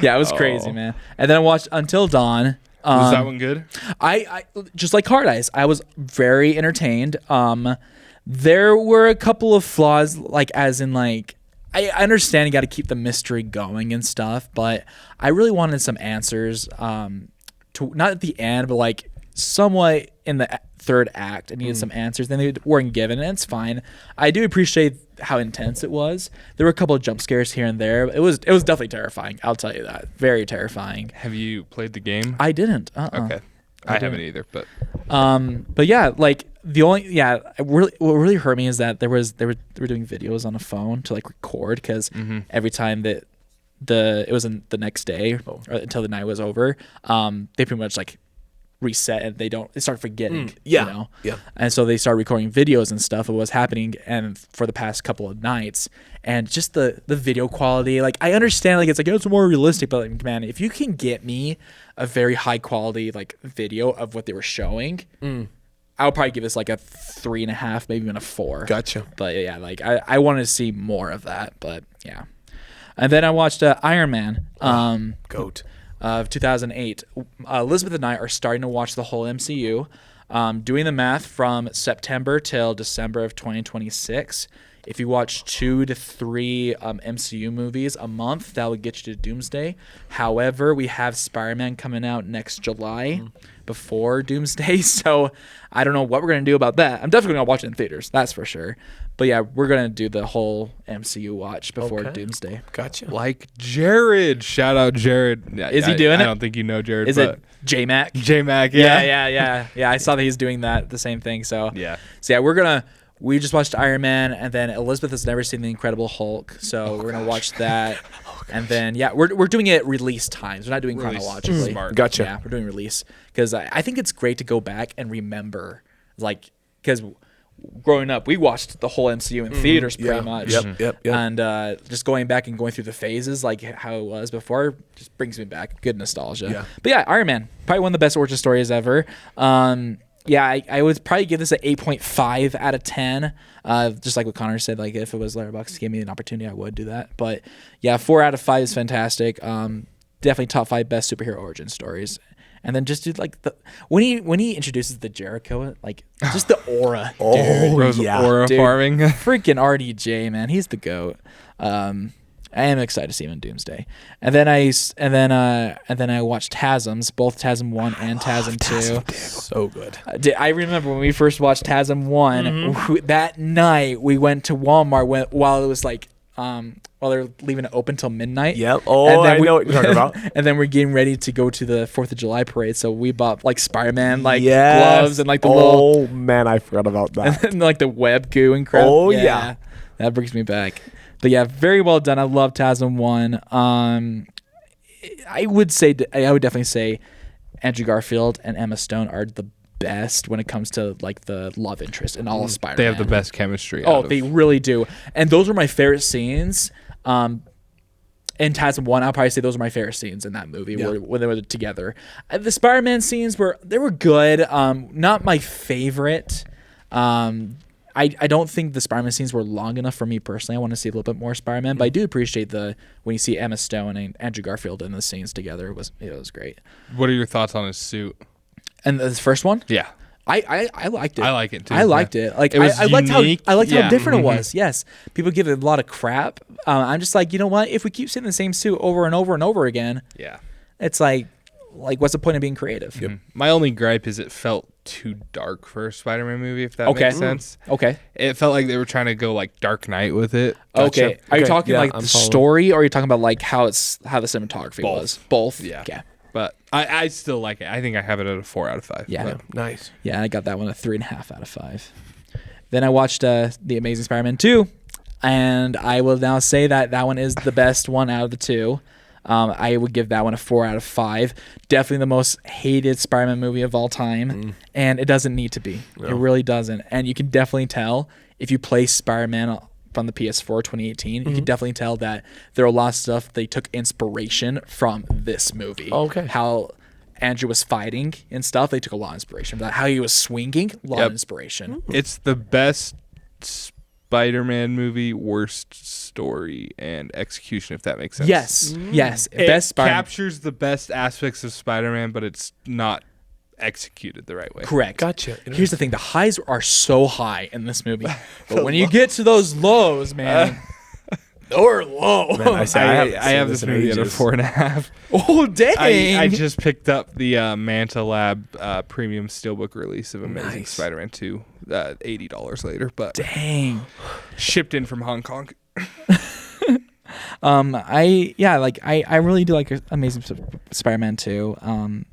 Yeah, it was crazy, man. And then I watched Until Dawn. Was that one good? I just like Hard Eyes. I was very entertained. There were a couple of flaws, like as in like I understand you got to keep the mystery going and stuff, but I really wanted some answers. To not at the end, but like somewhat in the third act, I needed some answers. Then they weren't given, and it's fine. I do appreciate how intense it was. There were a couple of jump scares here and there. It was definitely terrifying. I'll tell you that. Very terrifying. Have you played the game? I didn't. Okay. I haven't either, but yeah, like what really hurt me is that they were doing videos on a phone to like record, because every time that it was in the next day or until the night was over, they pretty much like reset and they start forgetting. Yeah. You know? Yeah. And so they started recording videos and stuff of what's happening and for the past couple of nights, and just the video quality, like I understand like it's like it's more realistic, but like man, if you can get me a very high quality like video of what they were showing, I would probably give this like a 3.5, maybe even a 4. Gotcha. But yeah, like I wanted to see more of that, but yeah. And then I watched Iron Man. Goat. Of 2008. Elizabeth and I are starting to watch the whole MCU. Doing the math from September till December of 2026. If you watch 2 to 3 MCU movies a month, that would get you to Doomsday. However, we have Spider-Man coming out next July before Doomsday, so I don't know what we're going to do about that. I'm definitely going to watch it in theaters, that's for sure. But yeah, we're going to do the whole MCU watch before Doomsday. Gotcha. like Jared. Shout out Jared. Yeah, Is he doing it? I don't think you know Jared. Is it J-Mac? J-Mac, Yeah. I saw that he's doing the same thing. So Yeah. we just watched Iron Man, and then Elizabeth has never seen The Incredible Hulk, so we're gonna watch that. And then we're doing it release times. We're not doing Release. chronologically. Smart. Gotcha. Yeah, we're doing release because I think it's great to go back and remember, like, because growing up we watched the whole MCU in theaters pretty much. Yep. And just going back and going through the phases like how it was before just brings me back. Good nostalgia. Yeah. But yeah, Iron Man, probably one of the best origin stories ever. Yeah, I would probably give this an 8.5 out of 10. Just like what Connor said, like if it was Letterboxd gave me an opportunity, I would do that. But yeah, 4 out of 5 is fantastic. Definitely top 5 best superhero origin stories. And then just do like the when he introduces the Jericho, like just the aura. Rose aura Dude. farming. Freaking RDJ, man, he's the GOAT. I am excited to see him in Doomsday. And then I watched TASMs, both TASM 1 and TASM 2. So good. I remember when we first watched TASM 1, that night we went to Walmart while it was like while they're leaving it open till midnight. Yep. Oh, I know what you're talking about. And then we're getting ready to go to the 4th of July parade, so we bought like Spider-Man like Yes. gloves and like the little man, I forgot about that. and like the web goo and crap. Oh, yeah. That brings me back. But yeah, very well done. I love TASM 1. I would definitely say Andrew Garfield and Emma Stone are the best when it comes to like the love interest in all of Spider-Man. They have the best chemistry. They really do. And those were my favorite scenes. In TASM 1, I'll probably say those are my favorite scenes in that movie when they were together. The Spider-Man scenes were good. Not my favorite. I don't think the Spider-Man scenes were long enough for me personally. I want to see a little bit more Spider-Man, but I do appreciate when you see Emma Stone and Andrew Garfield in the scenes together. It was great. What are your thoughts on his suit? And the first one? Yeah. I liked it. I like it too. I liked it. Like it was I liked how unique. how different it was. Yes, people give it a lot of crap. I'm just like, you know what? If we keep seeing the same suit over and over and over again, it's like what's the point of being creative? Yep. My only gripe is it felt too dark for a Spider-Man movie. If that makes sense. Okay. It felt like they were trying to go like Dark Knight with it. Okay. Are you talking like I'm the following. story, or are you talking about like how the cinematography was? Both. Yeah. Okay. But I still like it. I think I have it at a 4 out of 5. Yeah. But Nice. Yeah, I got that one a 3.5 out of 5. Then I watched The Amazing Spider-Man 2, and I will now say that one is the best one out of the two. I would give that one a 4 out of 5. Definitely the most hated Spider-Man movie of all time, and it doesn't need to be. No. It really doesn't. And you can definitely tell if you play Spider-Man from the PS4 2018, you can definitely tell that there are a lot of stuff they took inspiration from this movie. Okay. How Andrew was fighting and stuff, they took a lot of inspiration from that. How he was swinging, a lot of inspiration. it's the best Spider-Man movie, worst story and execution, if that makes sense. Yes. It Best Spider-Man. captures the best aspects of Spider-Man, but it's not executed the right way. Correct. Gotcha. Here's the thing: the highs are so high in this movie, but when you get to those lows, man, they're low. Man, I have this movie at a 4.5. Oh dang! I just picked up the Manta Lab premium steelbook release of Amazing Spider-Man 2 $80 later, but dang, shipped in from Hong Kong. I really do like Amazing Spider-Man 2.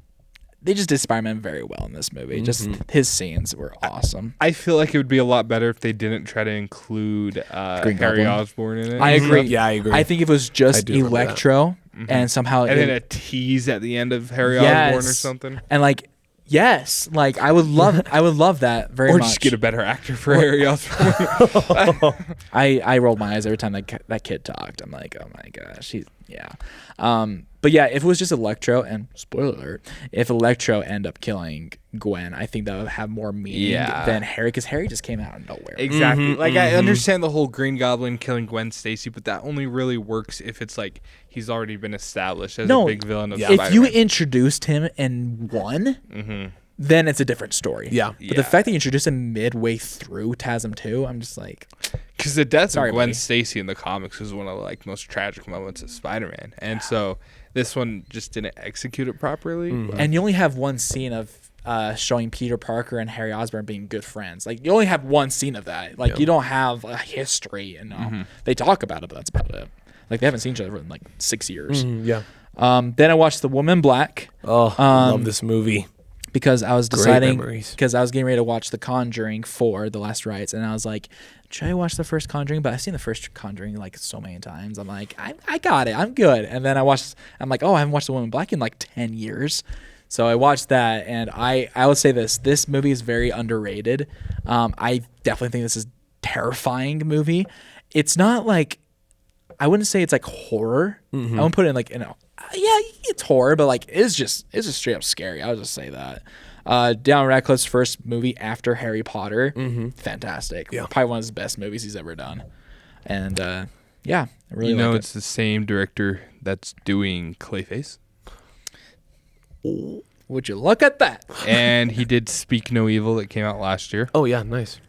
They just did Spider-Man very well in this movie. Just his scenes were awesome. I feel like it would be a lot better if they didn't try to include Harry Osborn in it. I agree. Yeah, I agree. I think if it was just Electro and somehow then a tease at the end of Harry Osborn or something. And I would love that very much. Or just get a better actor for Harry Osborn. I rolled my eyes every time that kid talked. I'm like, oh my gosh, but yeah, if it was just Electro, and spoiler alert, if Electro ended up killing Gwen, I think that would have more meaning than Harry, because Harry just came out of nowhere. Exactly. I understand the whole Green Goblin killing Gwen Stacy, but that only really works if it's like he's already been established as a big villain of Spider-Man. If you introduced him in one, then it's a different story. Yeah. But the fact that you introduced him midway through TASM 2, I'm just like... Because the death of Gwen Stacy in the comics is one of the most tragic moments of Spider-Man. And so this one just didn't execute it properly. And you only have one scene of showing Peter Parker and Harry Osborn being good friends. Like, you only have one scene of that. Like, you don't have a history. And they talk about it, but that's about it. Like, they haven't seen each other in 6 years. Yeah. Then I watched The Woman in Black. Oh, I love this movie. Because I was deciding, memories. because I was getting ready to watch The Conjuring 4, The Last Rites, and I was like, should I watch the first Conjuring? But I've seen the first Conjuring so many times. I'm like, I got it. I'm good. And then I'm like, oh, I haven't watched The Woman in Black in 10 years. So I watched that, and I would say this movie is very underrated. I definitely think this is a terrifying movie. It's not I wouldn't say it's horror. I wouldn't put it in yeah, it's horror, but it's just straight up scary. I would just say that. Daniel Radcliffe's first movie after Harry Potter, fantastic. Yeah. Probably one of his best movies he's ever done. And I really like it's the same director that's doing Clayface. Would you look at that? And he did Speak No Evil that came out last year. Oh yeah, nice.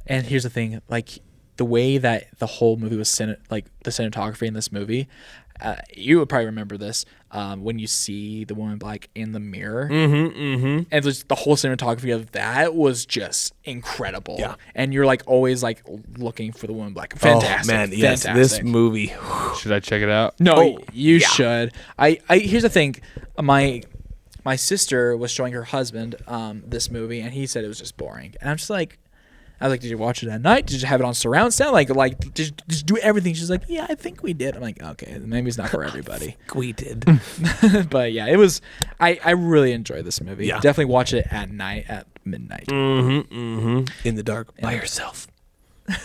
And here's the thing, like the way that the whole movie was like the cinematography in this movie, you would probably remember this when you see the woman in black in the mirror, and just the whole cinematography of that was just incredible. Yeah, and you're like always like looking for the woman in black. Fantastic, man, yes, fantastic. this movie. Should I check it out? No, you should. I here's the thing, my sister was showing her husband this movie, and he said it was just boring, and I'm just like. I was like, did you watch it at night? Did you have it on surround sound? Like, did you do everything? She's like, yeah, I think we did. I'm like, okay, maybe it's not for everybody. We did. But yeah, it was. I really enjoyed this movie. Yeah. Definitely watch it at night, at midnight. In the dark by yourself. And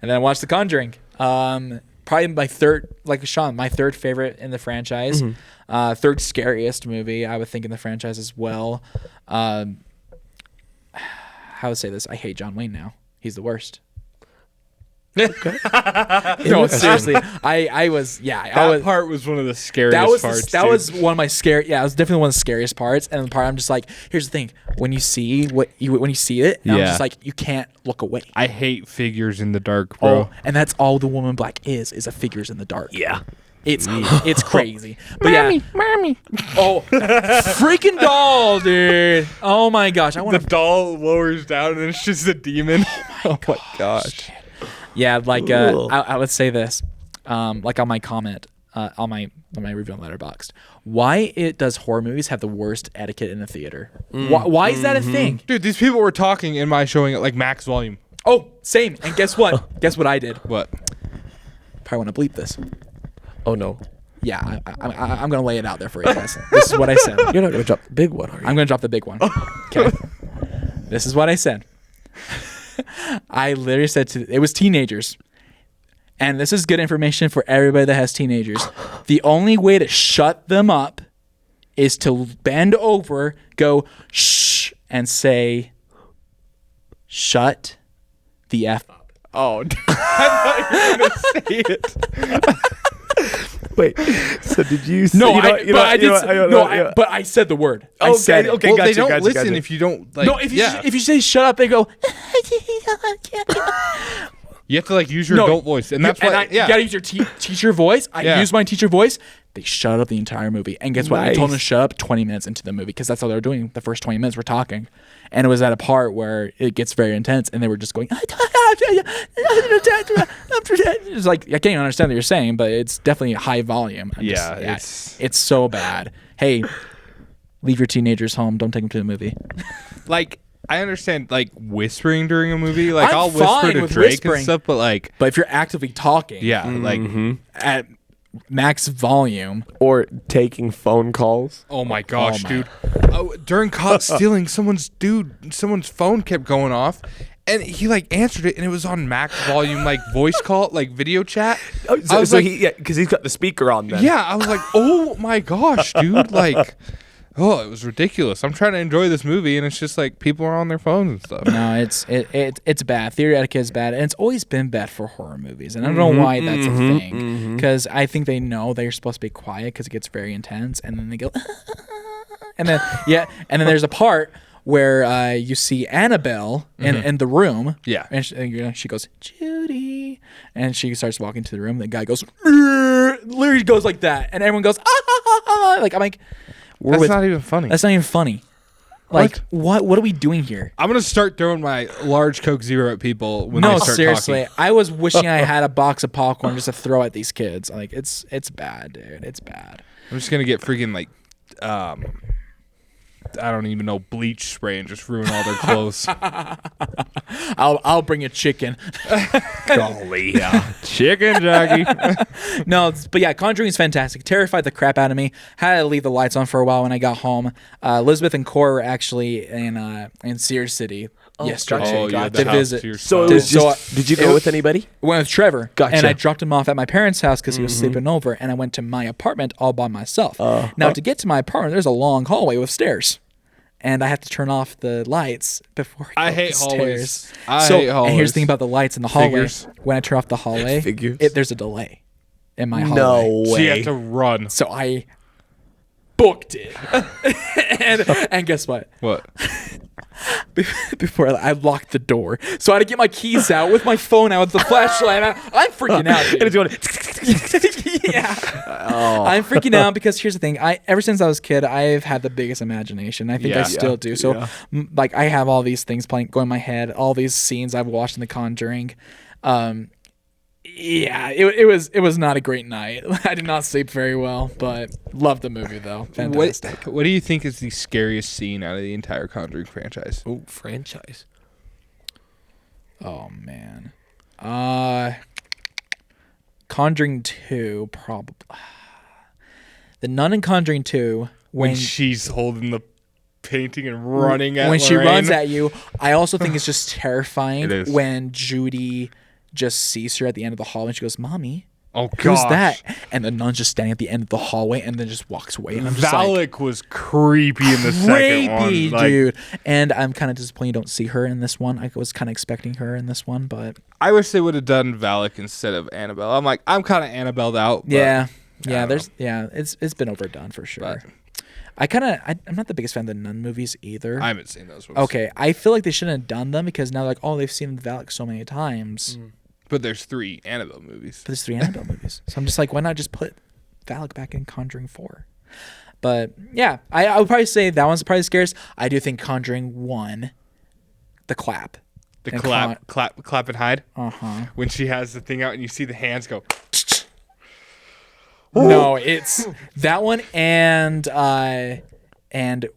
then I watched The Conjuring. Probably my third, like Sean, my third favorite in the franchise. Third scariest movie, I would think, in the franchise as well. How would I say this? I hate John Wayne now. He's the worst. Okay. No, seriously. I was. That part was one of the scariest parts. That was one of my scary. Yeah, it was definitely one of the scariest parts. And the part I'm just like, here's the thing: when you see when you see it, I'm just like, you can't look away. I hate figures in the dark, bro. Oh, and that's all the woman in black is a figures in the dark. Yeah. It's crazy. But mommy. Oh, freaking doll, dude. Oh my gosh. The doll lowers down and it's just a demon. Oh my gosh. Yeah, like I would say this, like on my comment, on my review on Letterboxd. Why does horror movies have the worst etiquette in the theater? Why is that a thing? Dude, these people were talking in my showing at like max volume. Oh, same. And guess what? Guess what I did? What? Probably want to bleep this. Oh no. Yeah, I'm gonna lay it out there for you guys. This is what I said. You're not gonna drop the big one, are you? I'm gonna drop the big one. Okay. This is what I said. I literally said it was teenagers, and this is good information for everybody that has teenagers. The only way to shut them up is to bend over, go shh, and say, "Shut the f up." Oh, I thought you were gonna say it. Wait, so did you say... No, but I said the word. I said it. Okay, well, gotcha, they don't gotcha, listen gotcha. if you don't, like... No, if you say shut up, they go... You have to, like, use your adult voice, and that's why... You gotta use your teacher voice. I use my teacher voice. They shut up the entire movie. And guess what? I told them to shut up 20 minutes into the movie, because that's all they were doing. The first 20 minutes we're talking. And it was at a part where it gets very intense, and they were just going... It's like, I can't even understand what you're saying, but it's definitely a high volume. It's so bad. Hey, leave your teenagers home. Don't take them to the movie. Like, I understand, like, whispering during a movie. Like, I'll whisper fine to with Drake whispering, and stuff, but, like... But if you're actively talking... Yeah, like... At max volume... Or taking phone calls. Oh my gosh, dude. During caught stealing, someone's phone kept going off. And he like answered it, and it was on max volume, like voice call, like video chat. Because he's got the speaker on then. Yeah, I was like, oh my gosh, dude, like, oh, it was ridiculous. I'm trying to enjoy this movie, and it's just like people are on their phones and stuff. No, it's bad. Theater etiquette is bad, and it's always been bad for horror movies. And I don't know why that's a thing, because I think they know they're supposed to be quiet because it gets very intense, and then they go, and then and then there's a part where you see Annabelle in the room. Yeah. And she goes, Judy. And she starts walking to the room. The guy goes, literally goes like that. And everyone goes, ah. Like, I'm like, that's not even funny. That's not even funny. Like, what are we doing here? I'm going to start throwing my large Coke Zero at people when they start seriously. talking. I was wishing I had a box of popcorn just to throw at these kids. Like, it's bad, dude. It's bad. I'm just going to get freaking, like, I don't even know, bleach spray and just ruin all their clothes. I'll bring a chicken. Golly, yeah. Chicken jockey. No, but yeah, Conjuring is fantastic. Terrified the crap out of me. Had to leave the lights on for a while when I got home. Elizabeth and Cora were actually in Sears City yesterday to visit. So it was just, did you go with anybody? Went with Trevor. Gotcha. And I dropped him off at my parents' house because he was sleeping over, and I went to my apartment all by myself. Now, to get to my apartment, there's a long hallway with stairs. And I have to turn off the lights before I hate hallways. And here's the thing about the lights in the hallway. Figures. When I turn off the hallway, there's a delay in my hallway. No way. So you have to run. So I booked it. and guess what? What? Before I locked the door, so I had to get my keys out with my phone out with the flashlight. I'm freaking out, dude. And it's going, Yeah. I'm freaking out because here's the thing. Ever since I was a kid, I've had the biggest imagination. I think I still do. So, like, I have all these things going in my head, all these scenes I've watched in The Conjuring. It was not a great night. I did not sleep very well, but loved the movie though. Fantastic. What do you think is the scariest scene out of the entire Conjuring franchise? oh, franchise. Oh man. Conjuring 2 probably. The Nun in Conjuring 2 When she's holding the painting and running at when she Lorraine. runs at you. I also think it's just terrifying It is. when Judy just sees her at the end of the hall and she goes, "Mommy, Oh who's gosh. that?" And the nun's just standing at the end of the hallway and then just walks away. And I'm just Valak was creepy in the second one. creepy, Like, dude. And I'm kind of disappointed you don't see her in this one. I was kind of expecting her in this one, but I wish they would have done Valak instead of Annabelle. I'm kind of Annabelled out. But it's been overdone for sure. But I'm not the biggest fan of the Nun movies either. I haven't seen those ones. Okay, I feel like they shouldn't have done them because now they've seen Valak so many times. But there's 3 Annabelle movies. But there's 3 Annabelle movies. So I'm just like, why not just put Valak back in Conjuring 4? But yeah, I would probably say that one's probably the scariest. I do think Conjuring 1, the clap. The And clap and hide. Uh-huh. When she has the thing out and you see the hands go. No, it's that one and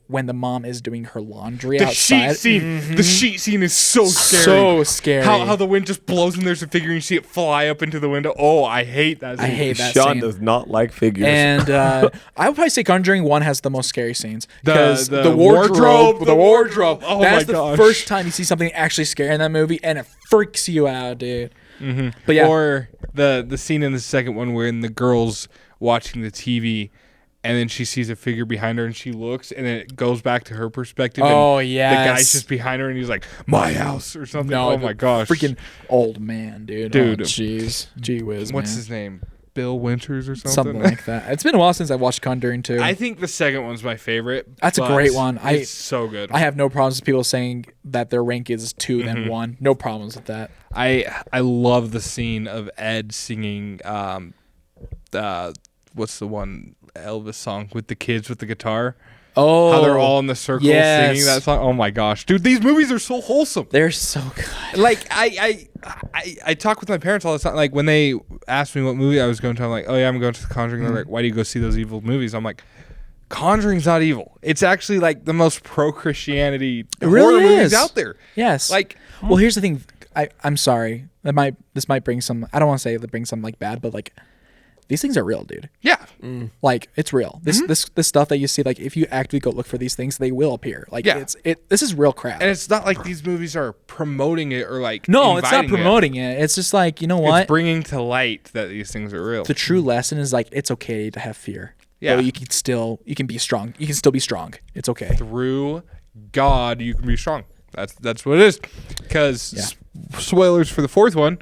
when the mom is doing her laundry The outside. sheet scene. The sheet scene is so scary. So scary. How the wind just blows and there's a figure and you see it fly up into the window. Oh, I hate that scene. I hate that Sean scene. does not like figures. And I would probably say Conjuring 1 has the most scary scenes. Because The the wardrobe. Oh That's my the gosh. first time you see something actually scary in that movie, and it freaks you out, dude. But yeah. Or the scene in the second one when the girl's watching the TV and then she sees a figure behind her and she looks and then it goes back to her perspective. Oh, and yes. The guy's just behind her and he's like, "My house" or something. No, Oh my gosh. Freaking old man, dude. Dude. Oh, jeez. Gee whiz, What's man. his name? Bill Winters or something? Something like that. It's been a while since I watched Conjuring 2. I think the second one's my favorite. That's a but great one. It's so good. I have no problems with people saying that their rank is 2 then 1. No problems with that. I love the scene of Ed singing what's the one Elvis song with the kids with the guitar. Oh, How they're all in the circle yes. singing that song. Oh my gosh, dude, these movies are so wholesome. They're so good. Like I talk with my parents all the time. Like when they asked me what movie I was going to, I'm like, "Oh yeah, I'm going to The Conjuring." They're like, "Why do you go see those evil movies?" I'm like, Conjuring's not evil. It's actually like the most pro-Christianity really horror movies is. out there. Yes. Like, well, here's the thing. I'm sorry. This might bring some. I don't want to say that brings some like bad, but like these things are real, dude. yeah. Like it's real. This stuff that you see, like if you actively go look for these things, they will appear. Like Yeah. this is real crap. And it's not like these movies are promoting it or like No, it's not inviting it. promoting it. It's just like, you know what? It's bringing to light that these things are real. The true lesson is like it's okay to have fear. Yeah. But you can be strong. You can still be strong. It's okay. Through God, you can be strong. That's what it is. Because spoilers for the fourth one.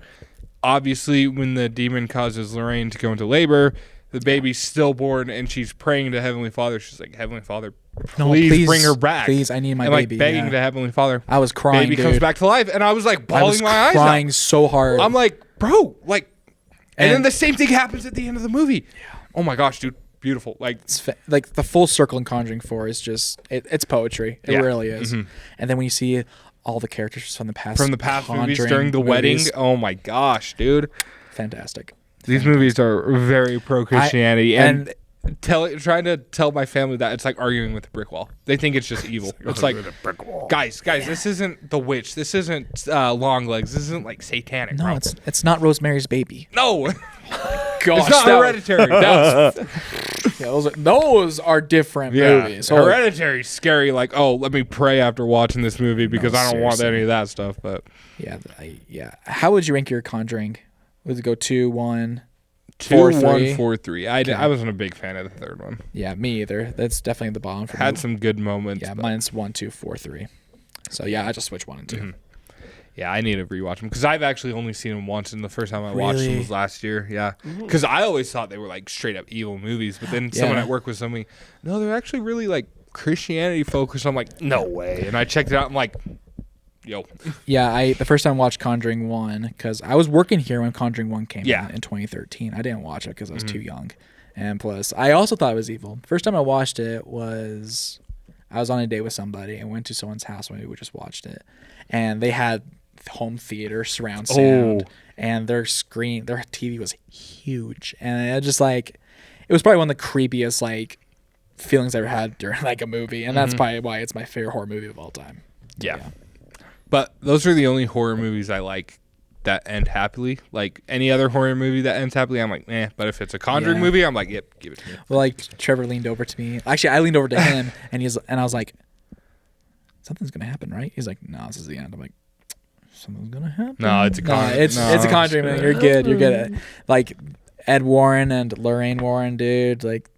Obviously, when the demon causes Lorraine to go into labor, the baby's stillborn, and she's praying to Heavenly Father. She's like, "Heavenly Father, please bring her back. Please, I need my and baby." like begging to Heavenly Father. I was crying, Baby dude. comes back to life, and I was like I was bawling my eyes out. crying so hard. I'm like, bro, like, and then And- the same thing happens at the end of the movie. Yeah. Oh my gosh, dude, beautiful. Like, like the full circle in Conjuring 4 is just it's poetry. It Yeah. really is. And then when you see all the characters from the past movies Conjuring during the wedding. movies, Oh my gosh, dude. fantastic. These movies are very pro Christianity, and and trying to tell my family that it's like arguing with a brick wall. They think it's just evil. It's like, guys, this isn't the witch. This isn't long legs. This isn't like satanic. no, bro. it's not Rosemary's Baby. no. Gosh, It's not Hereditary. those are different movies. So, Hereditary's scary. Like, oh, let me pray after watching this movie because I don't want seriously. any of that stuff. But yeah. How would you rank your Conjuring? Would it go 2, 1, 2, 4, 1, 3? 4, 3. I wasn't a big fan of the third one. Yeah, me either. That's definitely at the bottom for Had me. some good moments. Yeah, but- mine's 1, 2, 4, 3. So yeah, I just switched 1 and 2. Yeah, I need to rewatch them because I've actually only seen them once, and the first time I watched them Really? was last year. Yeah, because I always thought they were like straight up evil movies, but then someone Yeah. at work was telling me, no, they're actually really like Christianity focused. I'm like, no way, and I checked it out. I'm like, yo, Yeah, the first time I watched Conjuring 1 because I was working here when Conjuring 1 came Yeah. out in 2013. I didn't watch it because I was too young, and plus I also thought it was evil. First time I watched it was I was on a date with somebody and went to someone's house when we just watched it, and they had home theater surround sound, and their TV was huge, and it just like it was probably one of the creepiest like feelings I ever had during like a movie, and that's probably why it's my favorite horror movie of all time. yeah. But those are the only horror movies I like that end happily. Like any other horror movie that ends happily, I'm like, eh. But if it's a Conjuring Yeah. movie, I'm like, yep, give it to me. Well, like Trevor leaned over to me. Actually, I leaned over to him, and I was like, "Something's gonna happen, right?" He's like, "No, this is the end." I'm like, "Something's gonna happen." No, it's a Conjuring. It's a Conjuring movie. You're good. You're good at like Ed Warren and Lorraine Warren, dude. Like,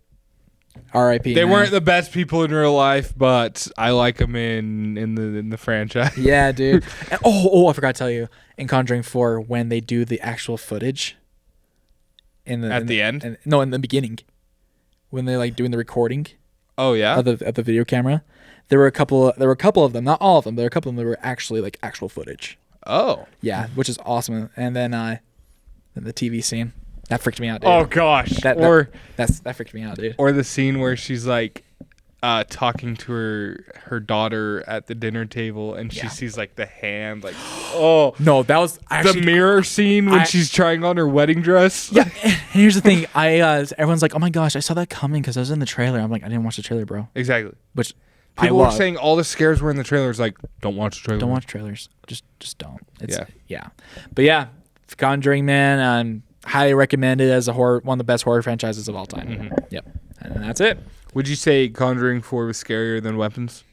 R.I.P. They man. weren't the best people in real life, but I like them in the franchise. Yeah, dude. And, I forgot to tell you in Conjuring 4 when they do the actual footage. In the end? in the beginning, when they like doing the recording. Oh yeah. Of the video camera, there were a couple of them, not all of them. There were a couple of them that were actually like actual footage. Oh. Yeah, which is awesome. And then the TV scene that freaked me out, dude. Oh gosh. that freaked me out, dude. Or the scene where she's like talking to her daughter at the dinner table, and she sees like the hand, like No, that was actually the mirror scene when she's trying on her wedding dress. Yeah, and here's the thing. Everyone's like, "Oh my gosh, I saw that coming because I was in the trailer." I'm like, "I didn't watch the trailer, bro." Exactly. Which People were saying all the scares were in the trailers. Like, don't watch the trailer. don't watch trailers. Just don't. It's, Yeah. But yeah, Conjuring, man, highly recommended as one of the best horror franchises of all time. Mm-hmm. Yep, and that's it. Would you say Conjuring 4 was scarier than Weapons?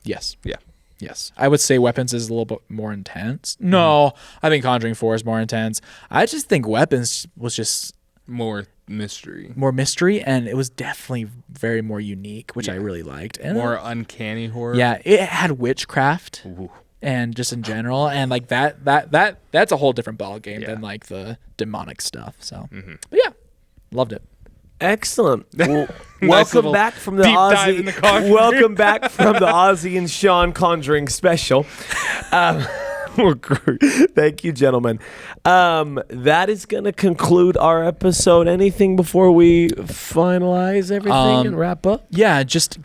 Yes. Yeah. Yes. I would say Weapons is a little bit more intense. No, I think Conjuring 4 is more intense. I just think Weapons was just More mystery. more mystery, and it was definitely very more unique, which I really liked. And More uncanny horror. yeah, it had witchcraft Ooh. and just in general, and like that's a whole different ball game than like the demonic stuff. So, but yeah, loved it. Excellent. Well, Nice welcome little back from the deep dive in the Conjuring. Welcome back from the Ozzy and Sean Conjuring special. Thank you, gentlemen. That is going to conclude our episode. Anything before we finalize everything and wrap up? Yeah, just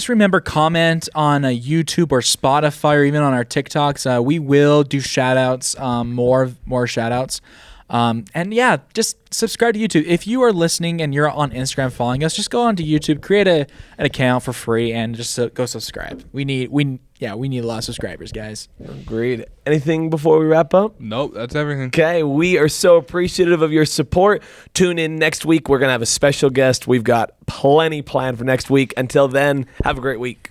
remember, comment on YouTube or Spotify or even on our TikToks. We will do shout outs, more shout outs. And yeah, just subscribe to YouTube. If you are listening and you're on Instagram following us, just go onto YouTube, create an account for free, and just go subscribe. We need a lot of subscribers, guys. Agreed. Anything before we wrap up? Nope, that's everything. Okay, we are so appreciative of your support. Tune in next week. We're going to have a special guest. We've got plenty planned for next week. Until then, have a great week.